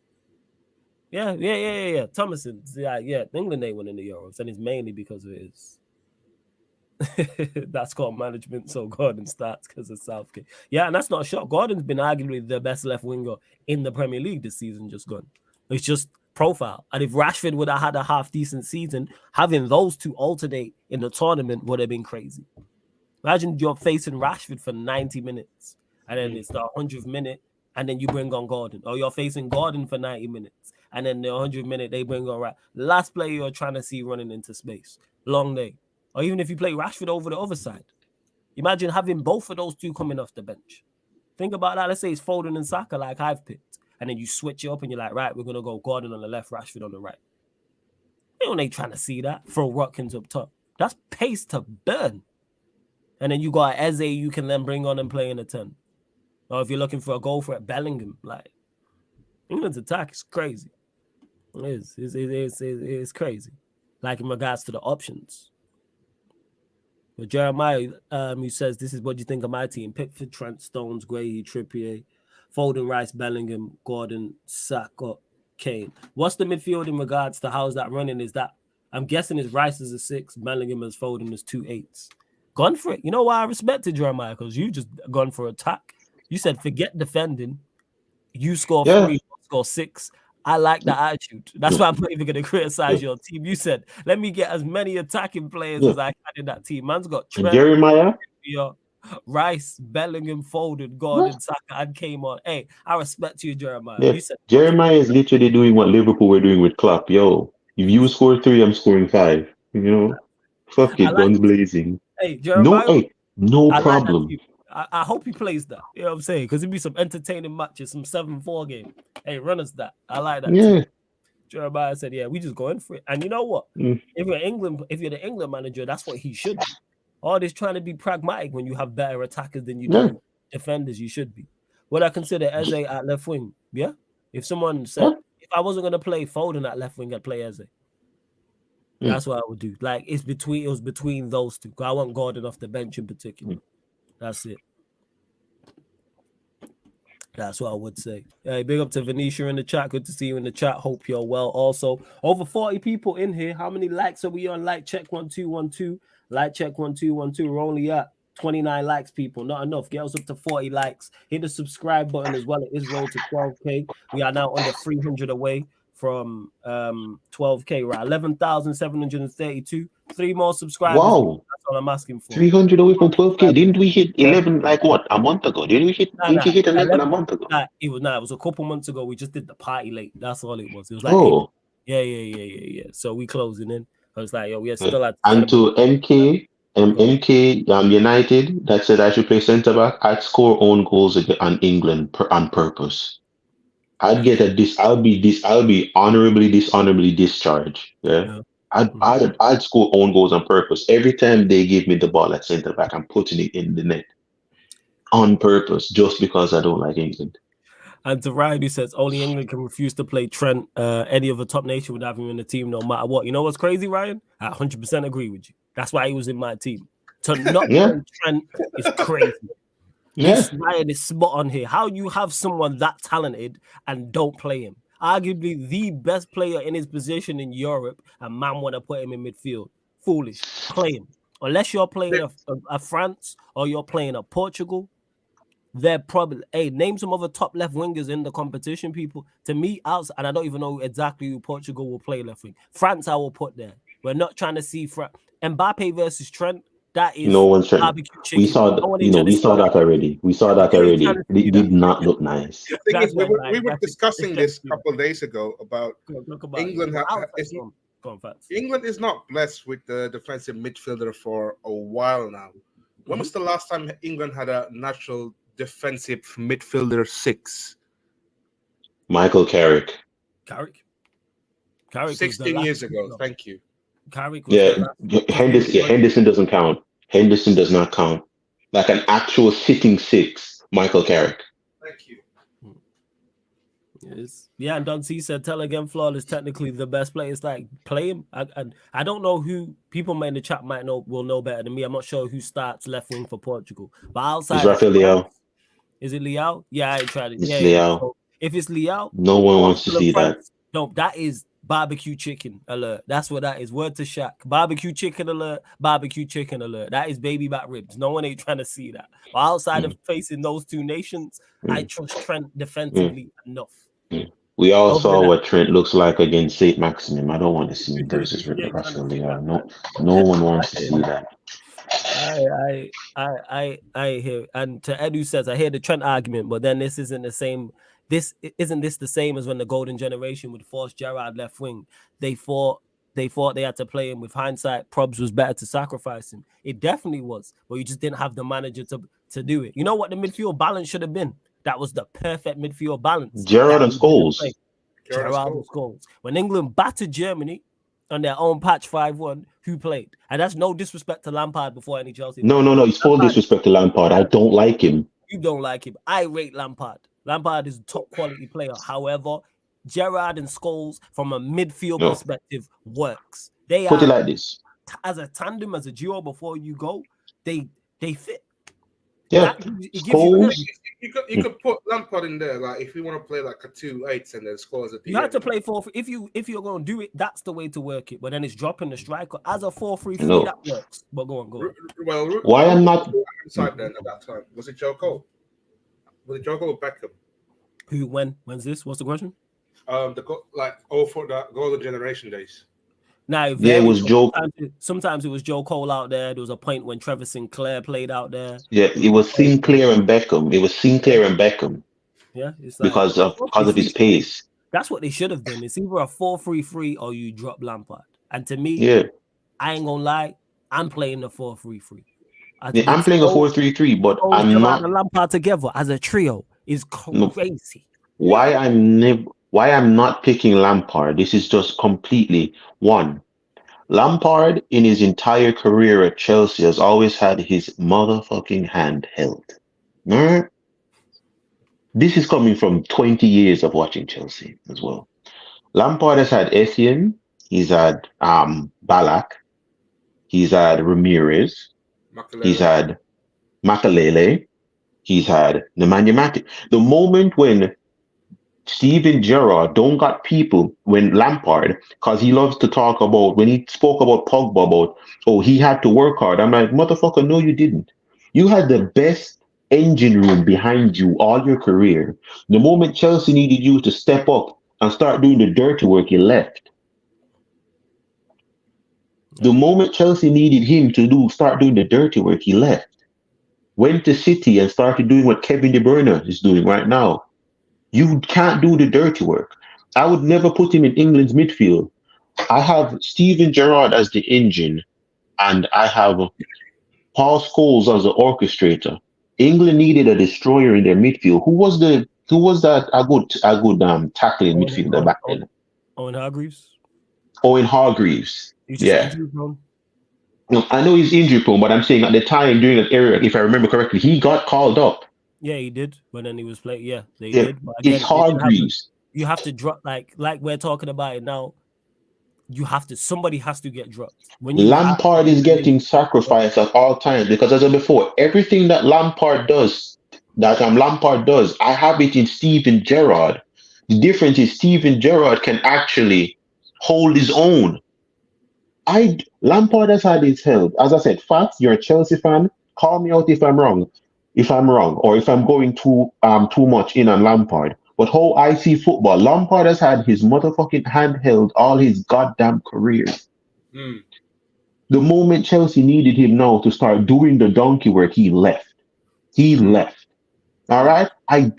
Yeah. Thomason. Yeah. England ain't winning the Euros, and it's mainly because of his That's called management. So Gordon starts because of Southgate. Yeah, and that's not a shot. Gordon's been arguably the best left winger in the Premier League this season. Just gone. It's just profile. And if Rashford would have had a half decent season, having those two alternate in the tournament would have been crazy. Imagine you're facing Rashford for 90 minutes, and then it's the 100th minute, and then you bring on Gordon, or you're facing Gordon for 90 minutes, and then the 100th minute they bring on last player you're trying to see running into space. Long day. Or even if you play Rashford over the other side. Imagine having both of those two coming off the bench. Think about that. Let's say it's Foden and Saka like I've picked. And then you switch it up and you're like, right, we're going to go Gordon on the left, Rashford on the right. You ain't trying to see that. Throw Watkins up top. That's pace to burn. And then you got Eze you can then bring on and play in a 10. Or if you're looking for a goal for it, Bellingham. Like, England's attack is crazy. It is. It's crazy. Like in regards to the options. But Jeremiah, who says, this is what you think of my team. Pickford, Trent, Stones, Gray, Trippier, Foden, Rice, Bellingham, Gordon, Saka, Kane. What's the midfield in regards to how's that running? Is that, I'm guessing is Rice is a 6, Bellingham as Foden is 2 8s. Gone for it. You know why I respected Jeremiah? Because you just gone for attack. You said, forget defending. You score 3, score 6. I like that attitude. That's why I'm not even going to criticize your team. You said, let me get as many attacking players as I can in that team. Man's got Trent, Jeremiah, Rice, Bellingham, Foden, Gordon, Saka, and came on. Hey, I respect you, Jeremiah. Yeah. You said, Jeremiah is literally doing what Liverpool were doing with Klopp. Yo, if you score 3, I'm scoring 5. You know, fuck it, guns blazing. Hey, Jeremiah. No problem. I hope he plays that. You know what I'm saying? Because it'd be some entertaining matches, some 7-4 game. Hey, run us that. I like that. Yeah. Too. Jeremiah said, yeah, we just going for it. And you know what? If you're the England manager, that's what he should do. All this trying to be pragmatic when you have better attackers than you do defenders, you should be. Would I consider Eze at left wing? Yeah. If someone said, if I wasn't going to play Foden at left wing, I'd play Eze. That's what I would do. Like, it was between those two. I want Gordon off the bench in particular. That's it. That's what I would say. Hey, big up to Venetia in the chat. Good to see you in the chat. Hope you're well. Also, over 40 people in here. How many likes are we on? Like check 1212. Like check 1212. We're only at 29 likes, people. Not enough. Get us up to 40 likes. Hit the subscribe button as well. It is rolled to 12K. We are now under 300 away from 12K. We're at 11,732. 3 more subscribers. Wow. That's all I'm asking for. 300 away from 12K. Didn't we hit 11 like what? A month ago? Didn't we hit? Didn't you hit 11 a month ago? It was a couple months ago. We just did the party late. That's all it was. It was like yeah. So we closing in. I was like, yo, we are still at. And to MK United that said I should play centre back. I'd score own goals on England on purpose. I'd get I'll be honorably, dishonorably discharged. Yeah. I'd score own goals on purpose. Every time they give me the ball at centre back, I'm putting it in the net on purpose, just because I don't like England. And to Ryan, who says only England can refuse to play Trent. Any other top nation would have him in the team no matter what. You know what's crazy, Ryan? I 100% agree with you. That's why he was in my team. To not play Trent is crazy. Yes, Ryan is spot on here. How you have someone that talented and don't play him? Arguably the best player in his position in Europe, and man want to put him in midfield. Foolish. Play him. Unless you're playing a France or you're playing a Portugal, they're probably, name some other top left wingers in the competition, people. To me, outside, and I don't even know exactly who Portugal will play left wing. France, I will put there. We're not trying to see Mbappe versus Trent. That is no one's trying. Barbecue chicken. We saw that already. It did not look nice. The thing is, we were discussing this a couple of days ago about England. England is not blessed with the defensive midfielder for a while now. When was the last time England had a natural defensive midfielder 6? Michael Carrick. Carrick 16 years ago. Thank you. Carrick Henderson doesn't count. Henderson does not count. Like an actual sitting 6, Michael Carrick. Thank you. Yes. Yeah, and Don C said, tell again, Flawless technically the best player. It's like, play him. I don't know who people in the chat will know better than me. I'm not sure who starts left wing for Portugal. But outside, it's Rafael Leao. Is it Leao? Yeah, I tried it. It's Leao. So if it's Leao, no one wants to see that. No, that is barbecue chicken alert. That's what that is. Word to Shaq. Barbecue chicken alert. Barbecue chicken alert. That is baby back ribs. No one ain't trying to see that. But outside of facing those two nations, I trust Trent defensively enough. We all saw what Trent looks like against Saint Maximum. I don't want to see him versus River Rafael. No one wants to see that. I hear, and to Edu says I hear the Trent argument, but then this isn't the same. This isn't the same as when the golden generation would force Gerrard left wing. They thought they had to play him. With hindsight, Probs was better to sacrifice him. It definitely was, but you just didn't have the manager to do it. You know what the midfield balance should have been? That was the perfect midfield balance. Gerrard and Scholes. Gerrard and Scholes. When England battered Germany on their own patch 5-1, who played? And that's no disrespect to Lampard before any Chelsea. No. It's full disrespect to Lampard. I don't like him. You don't like him. I rate Lampard. Lampard is a top quality player. However, Gerrard and Scholes, from a midfield perspective, works. They put it like this: as a tandem, as a duo. Before you go, they fit. Yeah, Scholes. You could put Lampard in there, like if you want to play like a 2-8 and then scores at the end. You have to play 4-3. If you're going to do it, that's the way to work it. But then it's dropping the striker as a 4-3-3. That works. But go on. Well, why I'm not inside then at that time? Was it Joe Cole? Was it Joe Cole or Beckham? Who? When's this? What's the question? For the golden generation days. Now, it was Joe. Sometimes it was Joe Cole out there. There was a point when Trevor Sinclair played out there. Yeah, it was Sinclair and Beckham. Yeah, it's like, because of his pace. That's what they should have done. It's either a 4-3-3 or you drop Lampard. And to me, I ain't gonna lie, I'm playing the 4-3-3. I'm playing a 4-3-3, but I'm not. Lampard together as a trio is crazy. Why I'm not picking Lampard? This is just completely one. Lampard, in his entire career at Chelsea, has always had his motherfucking hand held. This is coming from 20 years of watching Chelsea as well. Lampard has had Essien, he's had Ballack, he's had Ramirez, he's had Makelele, he's had Nemanja Matic. The moment when Steven Gerrard don't got people when Lampard, because he loves to talk about, when he spoke about Pogba, about, he had to work hard. I'm like, motherfucker, no, you didn't. You had the best engine room behind you all your career. The moment Chelsea needed you to step up and start doing the dirty work, you left. The moment Chelsea needed him to start doing the dirty work, he left. Went to City and started doing what Kevin De Bruyne is doing right now. You can't do the dirty work. I would never put him in England's midfield. I have Steven Gerrard as the engine, and I have Paul Scholes as the orchestrator. England needed a destroyer in their midfield. Who was that a good tackling midfielder back then? Owen Hargreaves. Yeah. No, I know he's injury prone, but I'm saying at the time during that era, if I remember correctly, he got called up. Yeah, he did. But then he was playing. Yeah, they did. But again, it's Hargreaves. You have to drop like we're talking about it now. Somebody has to get dropped. Lampard is getting sacrificed at all times because, as I said before, everything that Lampard does, I have it in Steven Gerrard. The difference is Steven Gerrard can actually hold his own. Lampard has had his held. As I said, Fats, you're a Chelsea fan. Call me out if I'm wrong, or if I'm going too much in on Lampard. But how I see football, Lampard has had his motherfucking hand held all his goddamn career. The moment Chelsea needed him now to start doing the donkey work, he left. All right? I'm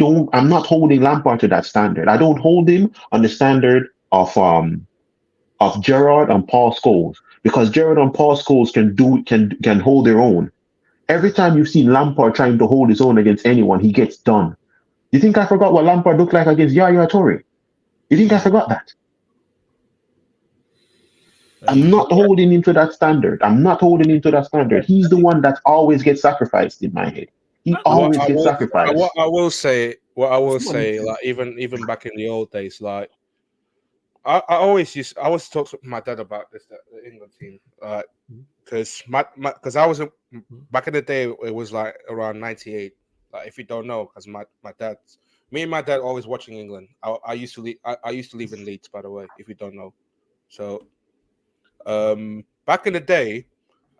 not holding Lampard to that standard. I don't hold him on the standard of Gerrard and Paul Scholes, because Gerrard and Paul Scholes can hold their own. Every time you've seen Lampard trying to hold his own against anyone, he gets done. You think I forgot what Lampard looked like against Yaya Toure? You think I forgot that? I'm not holding him to that standard. He's the one that always gets sacrificed in my head. He always gets sacrificed. What I will say, like even back in the old days, like I always talk to my dad about this, the England team, because I was back in the day. It was like around '98. Like if you don't know, because my dad, Me and my dad always watching England. I used to live. I used to live in Leeds, by the way, if you don't know. So, back in the day,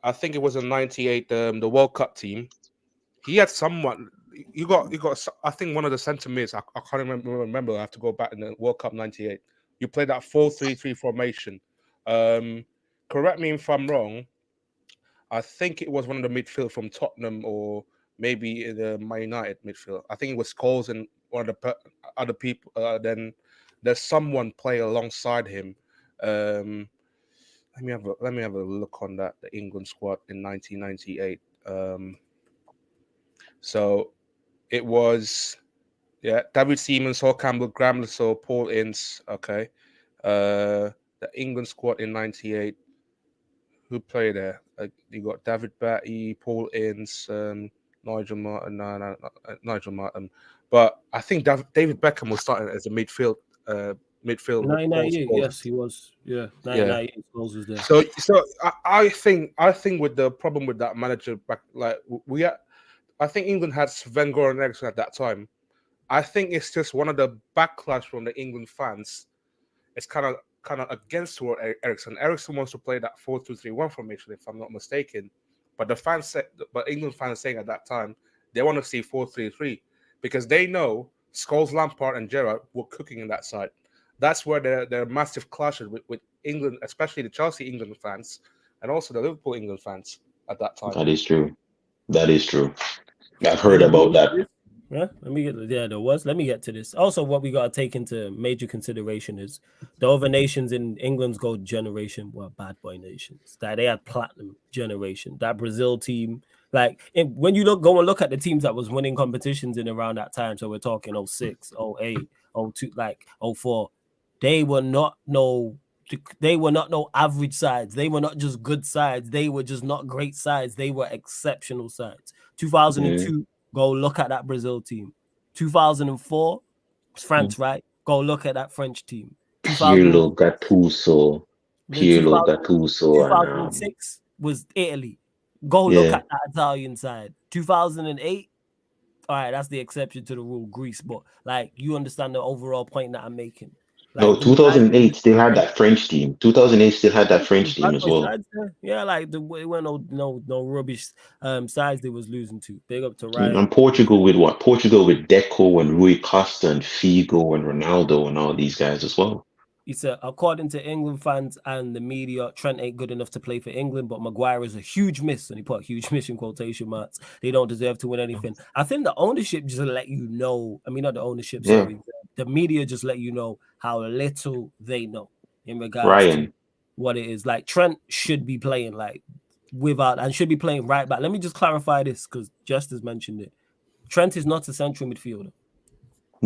I think it was in '98. The World Cup team. He had someone. You got. I think one of the centre mids. I can't remember. I have to go back in the World Cup '98. You played that 4-3-3 formation. Correct me if I'm wrong. I think it was one of the midfield from Tottenham or maybe the Man United midfield. I think it was Scholes and one of the other people. Then there's someone play alongside him. Let me have a look on that. The England squad in 1998. So it was David Seaman, Sol Campbell, Graham Lasso, Paul Ince. Okay, the England squad in '98. Who played there? You got David Batty, Paul Ince, Nigel Martin. No, Nigel Martin. But I think David Beckham was starting as a midfield. 1998, yes, he was. Yeah, 1998 goals was there. So I think with the problem with that manager back, like I think England had Sven Goran Eriksson at that time. I think it's just one of the backlash from the England fans. It's kind of against toward Eriksson. Eriksson wants to play that 4-2-3-1 formation, if I'm not mistaken. But England fans saying at that time they want to see 4-3-3 because they know Scholes, Lampard, and Gerrard were cooking in that side. That's where there are massive clashes with England, especially the Chelsea England fans and also the Liverpool England fans at that time. That is true. I've heard about that. Yeah, there was. Let me get to this. Also, what we got to take into major consideration is the other nations in England's gold generation were bad boy nations. That they had platinum generation. That Brazil team, when you go and look at the teams that was winning competitions in around that time, so we're talking 06, 08, 02, 04, they were not no average sides. They were not just good sides. They were just not great sides. They were exceptional sides. 2002. Go look at that Brazil team. 2004, France, right? Go look at that French team. Pirlo, Gattuso. 2006 was Italy. Go look at that Italian side. 2008, all right, that's the exception to the rule, Greece. But you understand the overall point that I'm making. No, 2008 still had that French team. 2008 still had that French team as well. Yeah, it went no rubbish sides they was losing to. Big up to Ryan. And Portugal with what? Portugal with Deco and Rui Costa and Figo and Ronaldo and all these guys as well. He said, according to England fans and the media, Trent ain't good enough to play for England, but Maguire is a huge miss. And he put huge miss in quotation marks. They don't deserve to win anything. I think the ownership just let you know. I mean, not the ownership, sorry. The media just let you know how little they know in regards to what it is. Trent should be playing should be playing right back. Let me just clarify this because Justice mentioned it. Trent is not a central midfielder.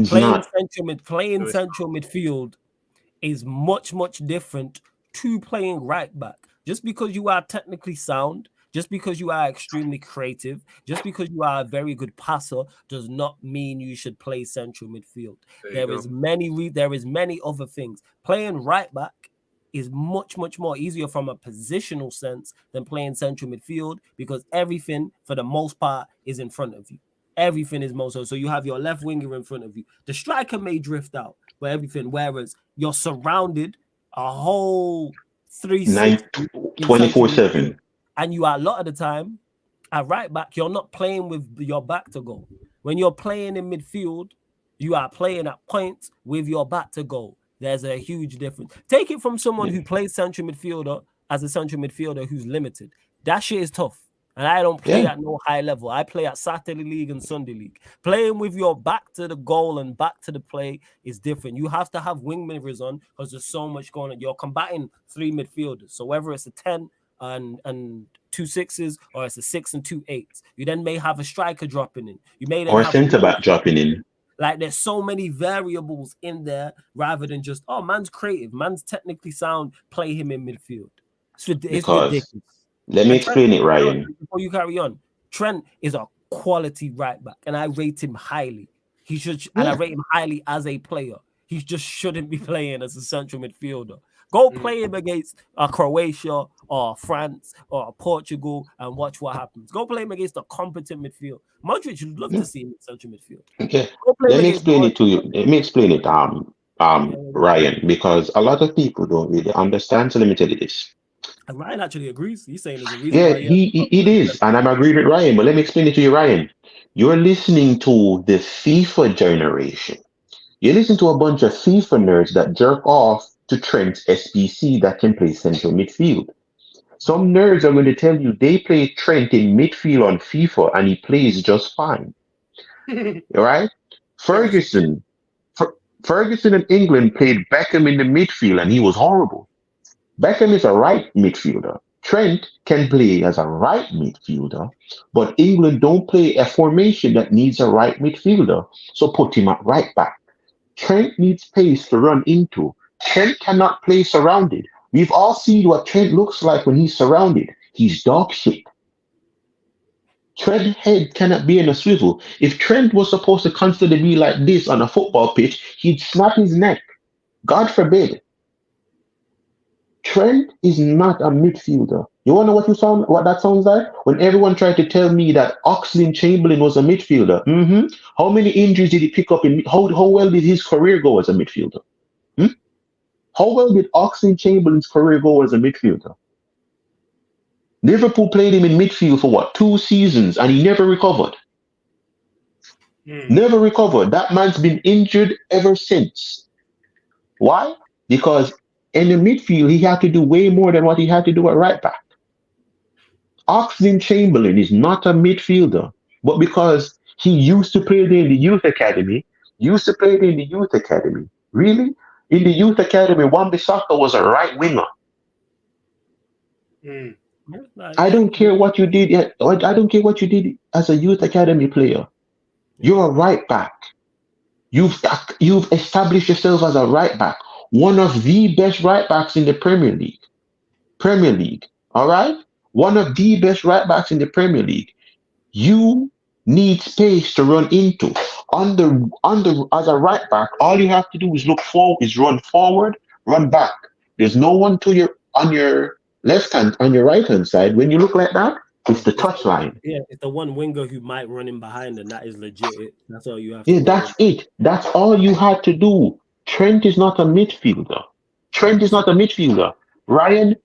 Playing central midfield is much, much different to playing right back. Just because you are technically sound, just because you are extremely creative, just because you are a very good passer, does not mean you should play central midfield. There is many other things. Playing right back is much, much more easier from a positional sense than playing central midfield because everything, for the most part, is in front of you. Everything is so you have your left winger in front of you. The striker may drift out, but everything, whereas you're surrounded a whole 360 24/7. And you are a lot of the time at right back, you're not playing with your back to goal. When you're playing in midfield, you are playing at points with your back to goal. There's a huge difference. Take it from someone who plays central midfielder as a central midfielder who's limited. That shit is tough. And I don't play at no high level. I play at Saturday League and Sunday League. Playing with your back to the goal and back to the play is different. You have to have wing mirrors on because there's so much going on. You're combating three midfielders. So whether it's a 10 and 2 6s or it's a 6 and 2 8s, you then may have a striker dropping in. You may then or a centre back dropping in. There's so many variables in there rather than just, man's creative, man's technically sound, play him in midfield. It's ridiculous. Let me explain it, Ryan. Before you carry on, Trent is a quality right back, and I rate him highly. He should, and I rate him highly as a player. he just shouldn't be playing as a central midfielder. Go play him against Croatia or France or Portugal and watch what happens. Go play him against a competent midfield. Modric would love to see him in central midfield. Okay, let me explain it to you. Let me explain it, Ryan, because a lot of people don't really understand. So let me tell you this. And Ryan actually agrees. He's saying there's a reason Yeah, why it is, and I'm agreeing with Ryan. But let me explain it to you, Ryan. You're listening to the FIFA generation. You listen to a bunch of FIFA nerds that jerk off to Trent's SPC that can play central midfield. Some nerds are going to tell you they play Trent in midfield on FIFA and he plays just fine. All right? Ferguson in England played Beckham in the midfield and he was horrible. Beckham is a right midfielder. Trent can play as a right midfielder, but England don't play a formation that needs a right midfielder, so put him at right back. Trent needs pace to run into. Trent cannot play surrounded. We've all seen what Trent looks like when he's surrounded. He's dog shit. Trent's head cannot be in a swivel. If Trent was supposed to constantly be like this on a football pitch, he'd snap his neck. God forbid. Trent is not a midfielder. You wanna know what that sounds like? When everyone tried to tell me that Oxlade-Chamberlain was a midfielder. How many injuries did he pick up how well did his career go as a midfielder? How well did Oxlade-Chamberlain's career go as a midfielder? Liverpool played him in midfield for what, 2 seasons, and he never recovered. Never recovered. That man's been injured ever since. Why? Because in the midfield, he had to do way more than what he had to do at right back. Oxlade-Chamberlain is not a midfielder, but because he used to play in the youth academy, really? In the youth academy, Wan-Bissaka was a right winger. I don't care what you did. I don't care what you did as a youth academy player. You're a right back. You've established yourself as a right back, one of the best right backs in the Premier League. All right, one of the best right backs in the Premier League. You need space to run into. As a right back, all you have to do is run forward, run back. There's no one on your left hand, on your right hand side. When you look like that, it's the touch line. Yeah, it's the one winger who might run in behind, and that is legit. That's all you have to do. That's it. That's all you had to do. Trent is not a midfielder. Ryan,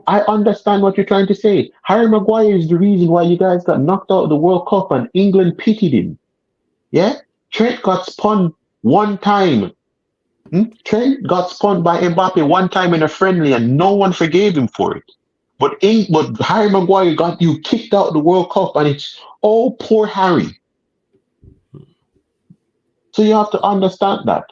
I understand what you're trying to say. Harry Maguire is the reason why you guys got knocked out of the World Cup and England pitied him. Yeah? Trent got spun one time. Trent got spun by Mbappe one time in a friendly and no one forgave him for it. But Harry Maguire got you kicked out of the World Cup and it's, oh, poor Harry. So you have to understand that.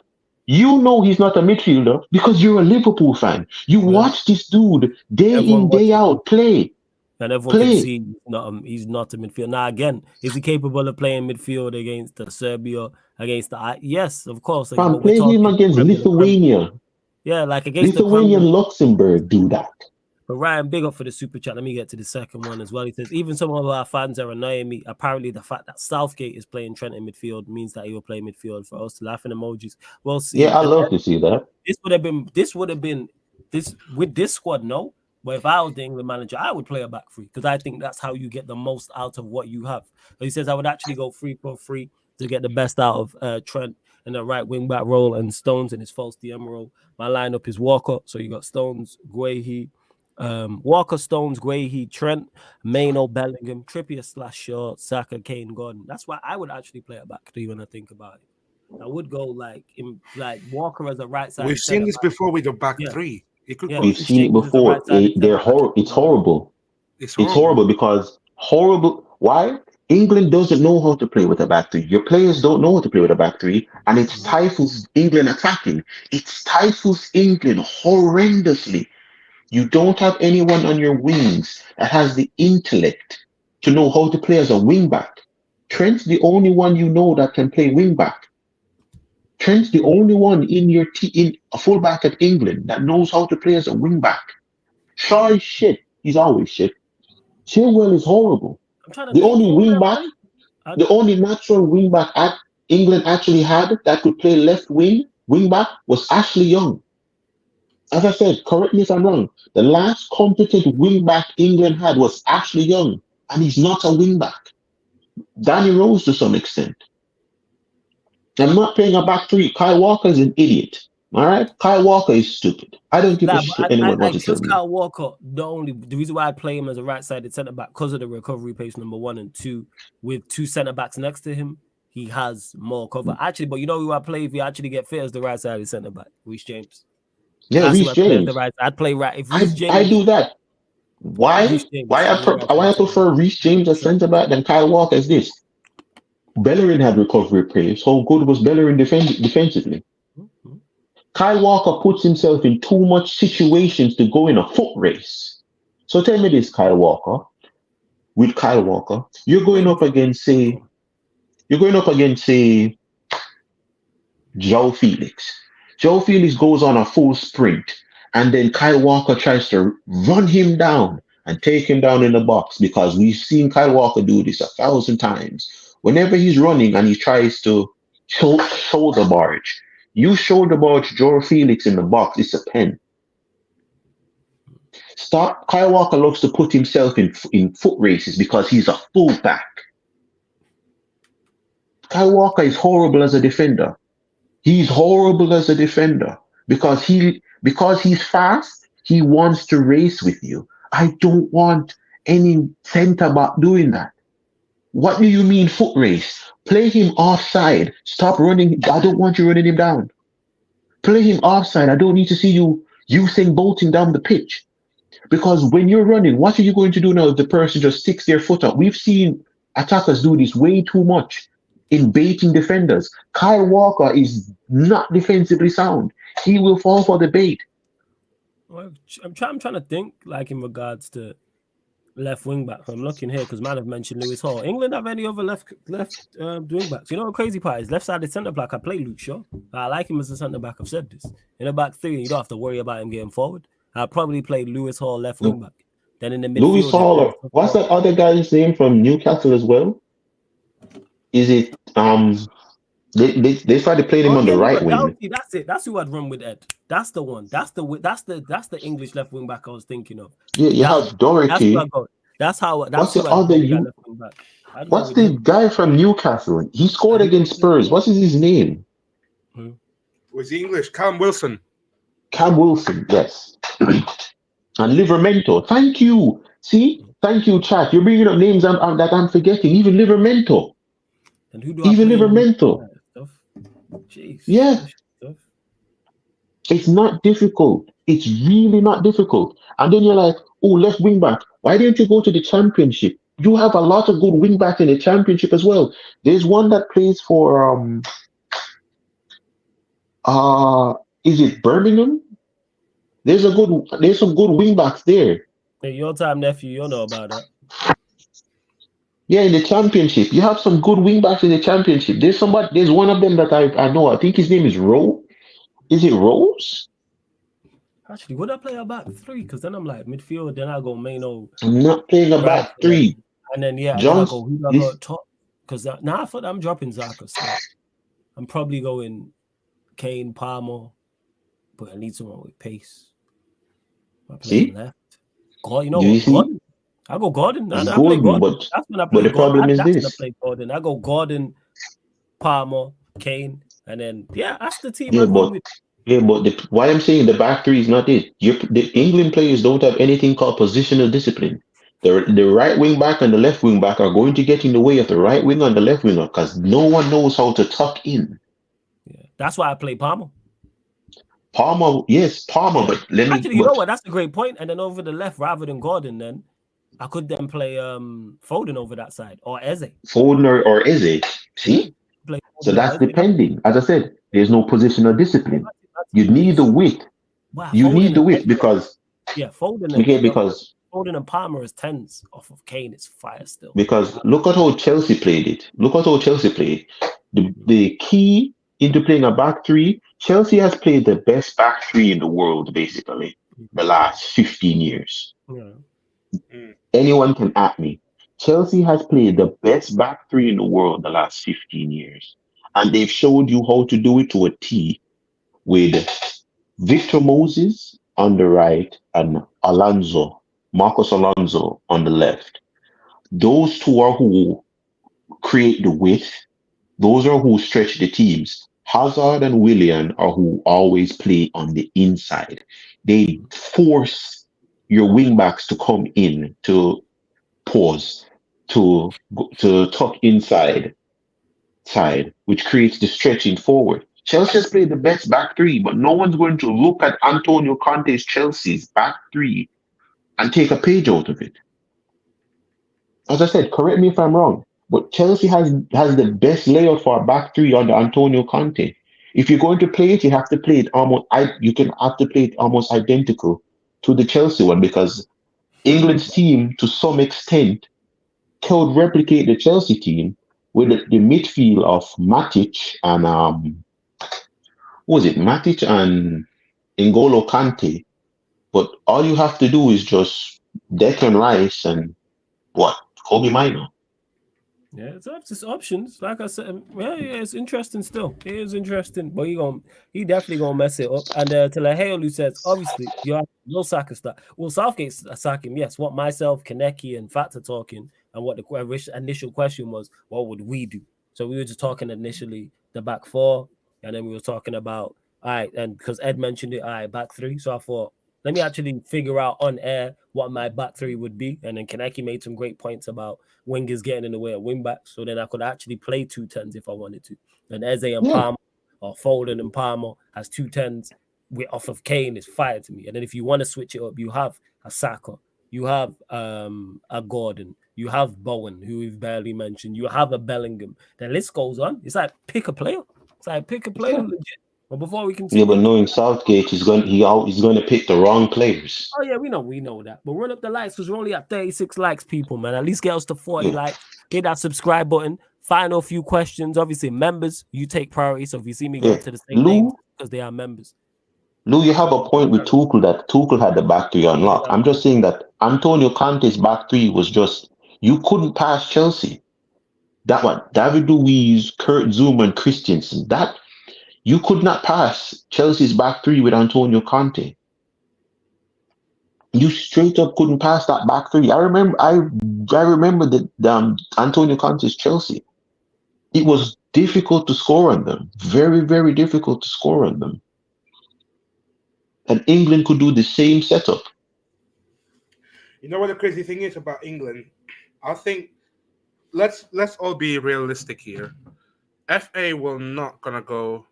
You know he's not a midfielder because you're a Liverpool fan. You watch this dude day in, day out play. And everyone can see he's not a midfielder. Now, again, is he capable of playing midfield against Serbia, against yes, of course. Play him against Lithuania. Yeah, like against Lithuania and Luxembourg do that. But Ryan, big up for the super chat. Let me get to the second one as well. He says, even some of our fans are annoying me. Apparently, the fact that Southgate is playing Trent in midfield means that he will play midfield for us. Laughing emojis. We'll see. Yeah, I love to see that. This would have been with this squad, no. But if I was the England manager, I would play a back three because I think that's how you get the most out of what you have. But he says I would actually go 3-4-3 to get the best out of Trent in the right wing back role and Stones in his false DM role. My lineup is Walker, so you got Stones, Guehi, Walker, Stones, Guehi, Trent, Maino, Bellingham, Trippier / Shaw, Saka, Kane, Gordon. That's why I would actually play a back three when I think about it. I would go like Walker as a right side. We've seen this before with the back three. We've seen it before. It's horrible. It's horrible because why? England doesn't know how to play with a back three. Your players don't know how to play with a back three, and it stifles England attacking. It stifles England horrendously. You don't have anyone on your wings that has the intellect to know how to play as a wing back. Trent's the only one you know that can play wing back. Trent's the only one in a fullback at England that knows how to play as a wing back. Shaw is shit. He's always shit. Chilwell is horrible. The only natural wing back at England actually had that could play left wing wing back was Ashley Young. As I said, correct me if I'm wrong. The last competent wing back England had was Ashley Young, and he's not a wing back. Danny Rose to some extent. I'm not playing a back three. Kyle Walker is an idiot. All right, Kyle Walker is stupid. I don't give a shit anyone wants to tell me. Kyle Walker, the reason why I play him as a right-sided centre back because of the recovery pace, number 1 and 2, with 2 centre backs next to him, he has more cover. Actually, but you know who I play if you actually get fit as the right-sided centre back, Reece James. Yeah, Reece James. I'd play right. If Reece James, I do that. Why? Why I prefer Reece James as centre back than Kyle Walker as this? Bellerin had recovery pace. How good was Bellerin defensively? Mm-hmm. Kyle Walker puts himself in too much situations to go in a foot race. So tell me this, Kyle Walker. With Kyle Walker, you're going up against, say, Joe Felix. Joe Felix goes on a full sprint, and then Kyle Walker tries to run him down and take him down in the box, because we've seen Kyle Walker do this 1,000 times. Whenever he's running and he tries to shoulder barge, you shoulder barge Joe Felix in the box, it's a pen. Kyle Walker loves to put himself in foot races because he's a fullback. Kyle Walker is horrible as a defender. He's horrible as a defender because he's fast. He wants to race with you. I don't want any centre back doing that. What do you mean foot race? Play him offside. Stop running. I don't want you running him down. Play him offside. I don't need to see you Usain bolting down the pitch. Because when you're running, what are you going to do now if the person just sticks their foot up? We've seen attackers do this way too much in baiting defenders. Kyle Walker is not defensively sound. He will fall for the bait. Well, I'm trying to think, like, in regards to left wing back. I'm looking here because man have mentioned Lewis Hall. England have any other left wing backs? You know what crazy part is? Left-sided centre back. I play Luke Shaw. I like him as a centre back. I've said this. In a back three, you don't have to worry about him getting forward. I'll probably play Lewis Hall left wing back. Then in the midfield, Lewis Hall. What's that other guy's name from Newcastle as well? Is it They started playing him on the right wing. That's it. That's who I'd run with, Ed. That's the one. That's the English left wing back I was thinking of. Yeah, you have Doherty. What's the guy from Newcastle? He scored against Spurs. What's his name? Was he English? Cam Wilson. Cam Wilson, yes. And Livermento. Thank you. See? Thank you, chat. You're bringing up names that I'm forgetting. Even Livermento. And who do even Livermento? Jeez. Yeah. It's not difficult. It's really not difficult. And then you're like, oh, left wing back. Why didn't you go to the championship? You have a lot of good wing backs in the championship as well. There's one that plays for is it Birmingham? There's some good wing backs there. Hey, your time, nephew, you know about that. Yeah, in the championship. You have some good wing backs in the championship. There's one of them that I know. I think his name is Rose. Is it Rose? Actually, would I play a back three? Because then I'm like midfield, then I go Maino. I'm not playing a back three. And then I go top. Because now I thought I'm dropping Zaka. So I'm probably going Kane, Palmer, but I need someone with pace. I play left. God, Gordon. I go Gordon. I play Gordon. But the problem is this. I play Gordon. I go Gordon, Palmer, Kane, and then that's the team. But why I'm saying the back three is not it. The England players don't have anything called positional discipline. The right wing back and the left wing back are going to get in the way of the right winger and the left winger because no one knows how to tuck in. Yeah, that's why I play Palmer. Palmer, but you know what? That's a great point. And then over the left, rather than Gordon, then I could then play Foden over that side or Eze. Foden or Eze. See? So that's depending. As I said, there's no positional discipline. You need the width. Wow, you need the width because Foden and Palmer is 10s off of Kane. It's fire still. Because look at how Chelsea played it. The key into playing a back three, Chelsea has played the best back three in the world, basically, the last 15 years. Yeah. Anyone can at me. Chelsea has played the best back three in the world the last 15 years. And they've showed you how to do it to a T. with Victor Moses on the right and Marcos Alonso on the left. Those two are who create the width. Those are who stretch the teams. Hazard and Willian are who always play on the inside. They force your wingbacks to come in to pause, to tuck inside, which creates the stretching forward. Chelsea has played the best back three, but no one's going to look at Antonio Conte's Chelsea's back three and take a page out of it. As I said, correct me if I'm wrong, but Chelsea has the best layout for a back three under Antonio Conte. If you're going to play it, you have to play it almost identical to the Chelsea one, because England's team, to some extent, could replicate the Chelsea team with the midfield of Matic and Matic and N'Golo Kante. But all you have to do is just Declan Rice and Kobe Mino. Yeah, it's just options. Like I said, yeah, it's interesting still. It is interesting, but he definitely gonna mess it up. And to Laheo, who says, obviously, no Saka start. Well, Southgate's sacking, yes. What myself, Kaneki, and Fat are talking, and what the initial question was, what would we do? So we were just talking initially the back four, and then we were talking about, all right, and because Ed mentioned it, all right, back three. So I thought, let me actually figure out on air what my back three would be. And then Kaneki made some great points about wingers getting in the way of wing backs. So then I could actually play 2 10s if I wanted to. And Eze and Palmer, or Foden and Palmer as 2 10s off of Kane is fire to me. And then if you want to switch it up, you have a Saka, you have a Gordon, you have Bowen, who we've barely mentioned, you have a Bellingham. The list goes on. It's like pick a player. Legit. But before we continue, but knowing Southgate, he's going to pick the wrong players. Oh yeah, we know that. But run up the likes because we're only at 36 likes, people, man. At least get us to 40 likes. Hit that subscribe button. Final few questions. Obviously, members, you take priority. So if you see me go to the same names, because they are members. Lou, you have a point with Tuchel that Tuchel had the back three unlocked. I'm just saying that Antonio Conte's back three was just, you couldn't pass Chelsea. That one, David Luiz, Kurt Zouma, and Christensen. That you could not pass Chelsea's back three with Antonio Conte. You straight up couldn't pass that back three. I remember the Antonio Conte's Chelsea. It was difficult to score on them. Very, very difficult to score on them. And England could do the same setup. You know what the crazy thing is about England? I think let's all be realistic here. FA will not gonna go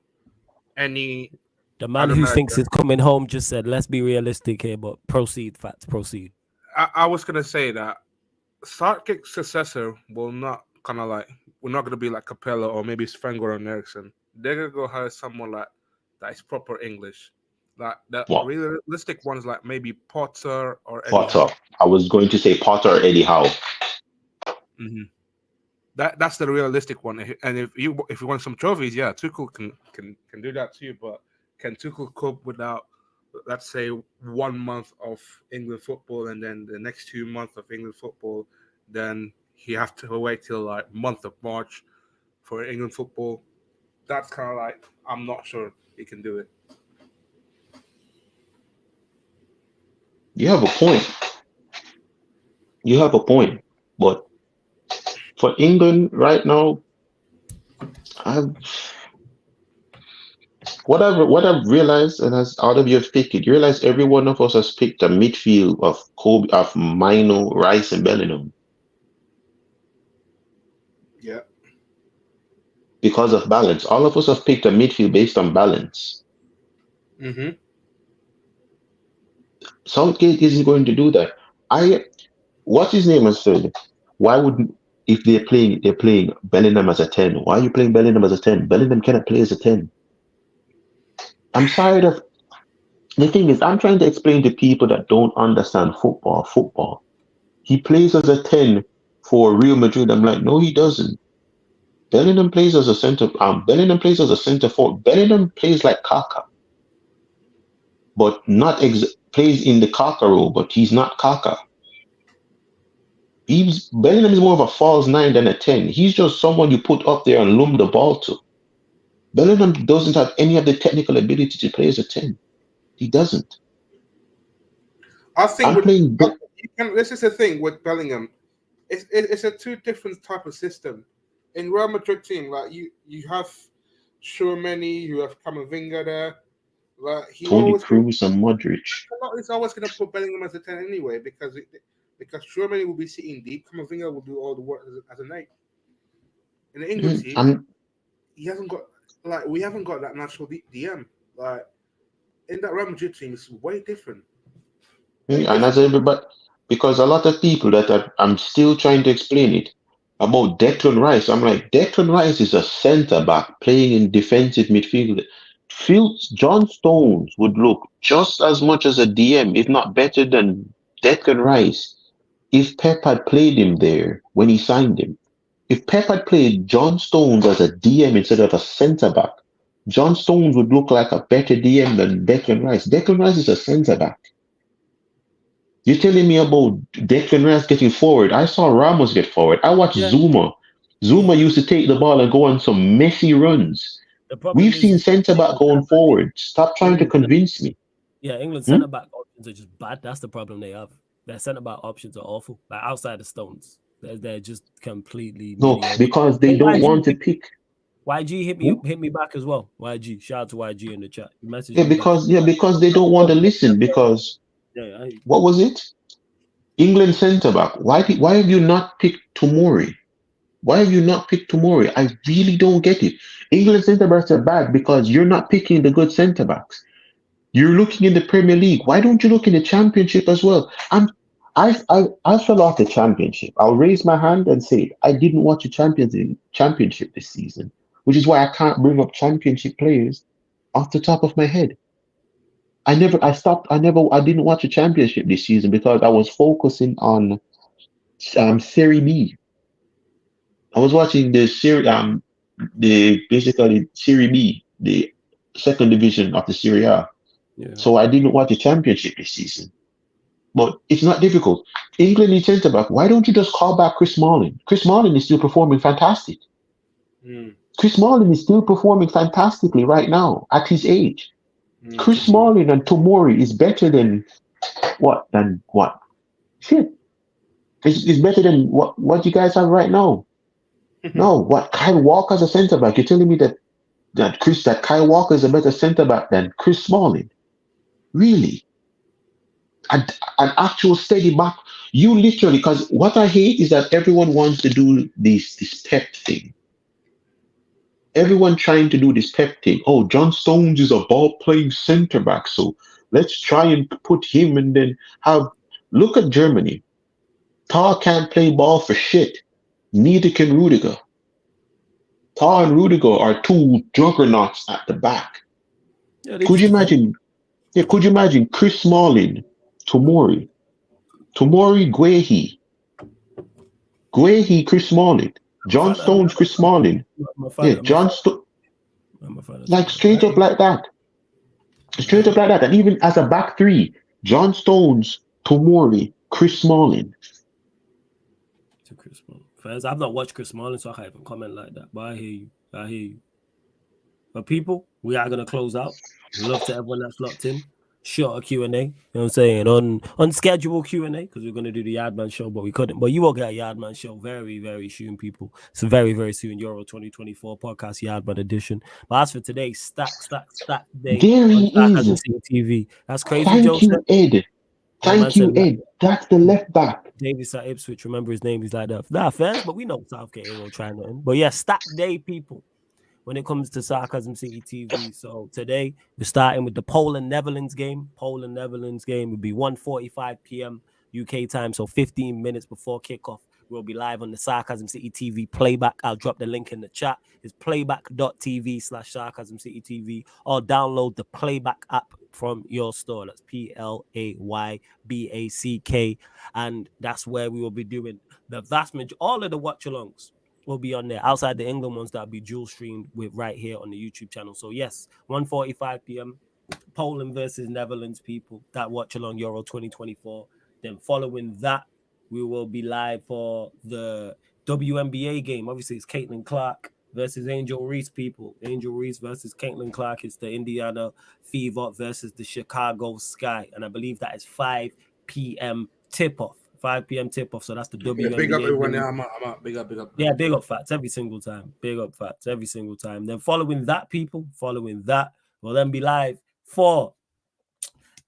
any. The man who thinks it's coming home just said, let's be realistic here, but proceed. Proceed. I was going to say that Southgate's successor will not we're not going to be like Capella or maybe Sven-Goran Eriksson. They're going to go hire someone like that is proper English. Like the realistic ones like maybe Potter or Eddie Potter. Howe. I was going to say Potter or Eddie Howe. Mm-hmm. That's the realistic one. And if you want some trophies, yeah, Tuchel can do that too, but can Tuchel cope without, let's say, 1 month of England football and then the next 2 months of England football? Then he have to wait till like month of March for England football. That's kind of like, I'm not sure he can do it. You have a point. But for England right now, what I've realized, and as all of you have picked it, you realize every one of us has picked a midfield of Kobe, of Mino, Rice, and Bellingham. Yeah. Because of balance. All of us have picked a midfield based on balance. Mm-hmm. Southgate isn't going to do that. What's his name has said? Why wouldn't, if they're playing Bellingham as a 10? Why are you playing Bellingham as a 10? Bellingham cannot play as a 10. I'm tired of, the thing is, I'm trying to explain to people that don't understand football. He plays as a 10 for Real Madrid. I'm like, no, he doesn't. Bellingham plays as a center. Bellingham plays as a center forward. Bellingham plays like Kaka, but not plays in the Kaka role, but he's not Kaka. Bellingham is more of a false 9 than a 10. He's just someone you put up there and loom the ball to. Bellingham doesn't have any of the technical ability to play as a 10. He doesn't. I think this is the thing with Bellingham. It's a two different type of system. In Real Madrid team, like you have Tchouaméni, you have Camavinga there. Like Toni Kroos and Modric. He's always going to put Bellingham as a 10 anyway because Tchouaméni will be sitting deep. Camavinga will do all the work as an 8. In the England team, he hasn't got we haven't got that natural DM. Like in that Real Madrid team, it's way different. And as everybody, because a lot of people I'm still trying to explain it about Declan Rice. I'm like, Declan Rice is a centre back playing in defensive midfield. John Stones would look just as much as a DM, if not better than Declan Rice, if Pep had played him there when he signed him. If Pep had played John Stones as a DM instead of a centre back, John Stones would look like a better DM than Declan Rice. Declan Rice is a centre back. You're telling me about Declan Rice getting forward. I saw Ramos get forward. I watched Zuma. Zuma used to take the ball and go on some messy runs. We've seen centre back going forward. Stop trying to convince me. Yeah, England centre back options are just bad. That's the problem they have. Their centre back options are awful. Like outside of Stones, they're just completely mediocre. Because they don't want to pick. YG hit me back as well. YG, shout out to YG in the chat. Because they don't want to listen. Because what was it? England centre back. Why have you not picked Tomori? Why have you not picked Tomori? I really don't get it. England centre backs are bad because you're not picking the good centre backs. You're looking in the Premier League. Why don't you look in the Championship as well? I fell off the Championship. I'll raise my hand and say I didn't watch the Championship this season, which is why I can't bring up Championship players off the top of my head. I didn't watch the Championship this season because I was focusing on Serie B. I was watching the Serie B, the second division of the Serie A. Yeah. So I didn't watch the Championship this season. But it's not difficult. England needs centre back. Why don't you just call back Chris Smalling? Chris Smalling is still performing fantastic. Chris Smalling is still performing fantastically right now at his age. Chris Smalling and Tomori is better than what? Shit. It's better than what you guys have right now. No, what Kyle Walker's a centre back. You're telling me that Kyle Walker is a better centre back than Chris Smalling? Really? An actual steady back. You literally, because what I hate is that everyone wants to do this Pep thing. Everyone trying to do this Pep thing. Oh, John Stones is a ball-playing centre back, so let's try and put him and then look at Germany. Tar can't play ball for shit. Neither can Rudiger. Tar and Rudiger are two juggernauts at the back. Yeah, could you imagine? Yeah, could you imagine Chris Smalling, Tomori, Guehi, Chris Smalling, John Stones, Chris Smalling. Yeah, John Stones. Like straight up like that. Straight up like that. And even as a back three, John Stones, Tomori, Chris Smalling. Fans, I've not watched Chris Smalling, so I can't even comment like that. But I hear you. But people, we are going to close out. Love to everyone that's locked in. Shorter Q&A, you know what I'm saying? Unscheduled Q&A, because we're going to do the Yardman show, but we couldn't. But you will get a Yardman show very, very soon, people. So very, very soon, Euro 2024 podcast Yardman edition. But as for today, stack day. There he is. TV. That's crazy, Thank you, Ed. Thank you, Ed. That's the left back. Davis at Ipswich, remember his name, he's like that. Nah, fans, but we know Southgate ain't gonna try nothing. But yeah, stack day, people, when it comes to Sarcasm City TV. So today, we're starting with the Poland-Netherlands game. Poland-Netherlands game would be 1:45 p.m. UK time, so 15 minutes before kickoff. We'll be live on the Sarcasm City TV playback. I'll drop the link in the chat. It's playback.tv/Sarcasm City TV, or download the playback app from your store. That's PLAYBACK. And that's where we will be doing the vast majority. All of the watch-alongs will be on there. Outside the England ones, that'll be dual streamed with right here on the YouTube channel. So yes, 1:45 p.m. Poland versus Netherlands, people. That watch-along Euro 2024. Then following that, we will be live for the WNBA game. Obviously, it's Caitlin Clark versus Angel Reese, people. Angel Reese versus Caitlin Clark. It's the Indiana Fever versus the Chicago Sky. And I believe that is 5 p.m. tip-off. 5 p.m. tip-off. So that's the WNBA. Big up everyone. Yeah, I'm out. Big up. Yeah, big up Fats every single time. Big up Fats every single time. Then following that, people, we'll then be live for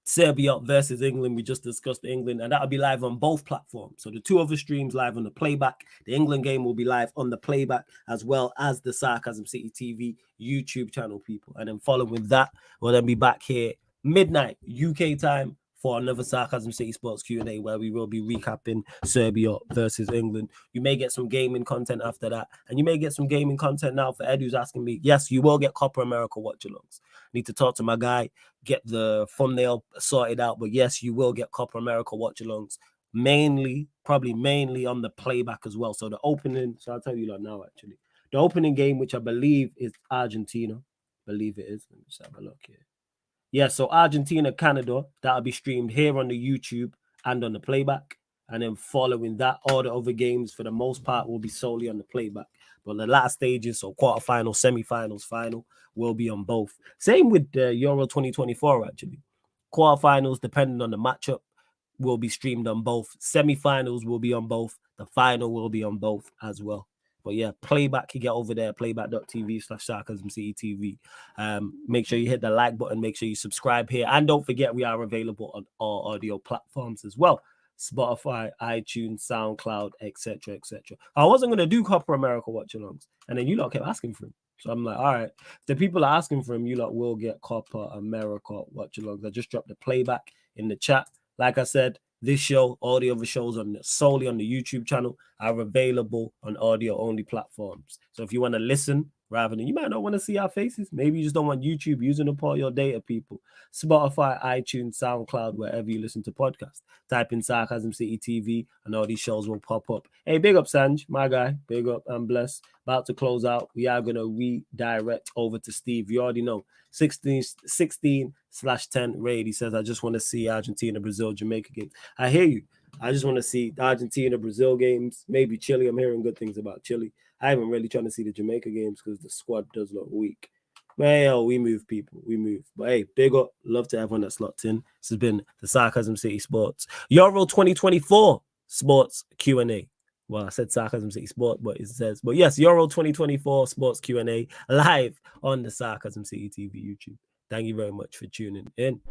Serbia versus England. We just discussed England, and that'll be live on both platforms. So the two other streams live on the playback. The England game will be live on the playback, as well as the Sarcasm City TV YouTube channel, people. And then following that, we'll then be back here midnight UK time for another Sarcasm City Sports Q&A, where we will be recapping Serbia versus England. You may get some gaming content after that, and you may get some gaming content now for Ed, who's asking me. Yes, you will get Copper America watch-alongs. Need to talk to my guy, get the thumbnail sorted out, but yes, you will get Copper America watch-alongs, probably mainly on the playback as well. So the opening, so I'll tell you that now, actually. The opening game, which I believe is Argentina, believe it is. Let me just have a look here. Yeah, so Argentina, Canada, that'll be streamed here on the YouTube and on the playback. And then following that, all the other games, for the most part, will be solely on the playback. But the last stages, so quarterfinals, semifinals, final, will be on both. Same with the Euro 2024, actually. Quarterfinals, depending on the matchup, will be streamed on both. Semifinals will be on both. The final will be on both as well. But yeah, playback, you get over there, playback.tv/sarcasmctv. Make sure you hit the like button. Make sure you subscribe here. And don't forget, we are available on all audio platforms as well. Spotify, iTunes, SoundCloud, etc., etc. I wasn't going to do Copper America watch-alongs, and then you lot kept asking for him. So I'm like, all right, if the people are asking for him, you lot will get Copper America watch-alongs. I just dropped the playback in the chat. Like I said, this show, all the other shows solely on the YouTube channel are available on audio-only platforms. So if you want to listen, rather than, you might not want to see our faces. Maybe you just don't want YouTube using up all your data, people. Spotify, iTunes, SoundCloud, wherever you listen to podcasts. Type in Sarcasm City TV and all these shows will pop up. Hey, big up, Sanj, my guy. Big up and bless. About to close out. We are going to redirect over to Steve. You already know. 16/10 raid. He says, I just want to see Argentina, Brazil, Jamaica games. I hear you. I just want to see the Argentina, Brazil games. Maybe Chile. I'm hearing good things about Chile. I haven't really trying to see the Jamaica games because the squad does look weak. Well, we move, people. We move. But hey, big up. Love to everyone that's locked in. This has been the Sarcasm City Sports Euro 2024 Sports Q&A. Well, I said Sarcasm City Sport, but it says, but yes, Euro 2024 Sports Q&A live on the Sarcasm City TV YouTube. Thank you very much for tuning in.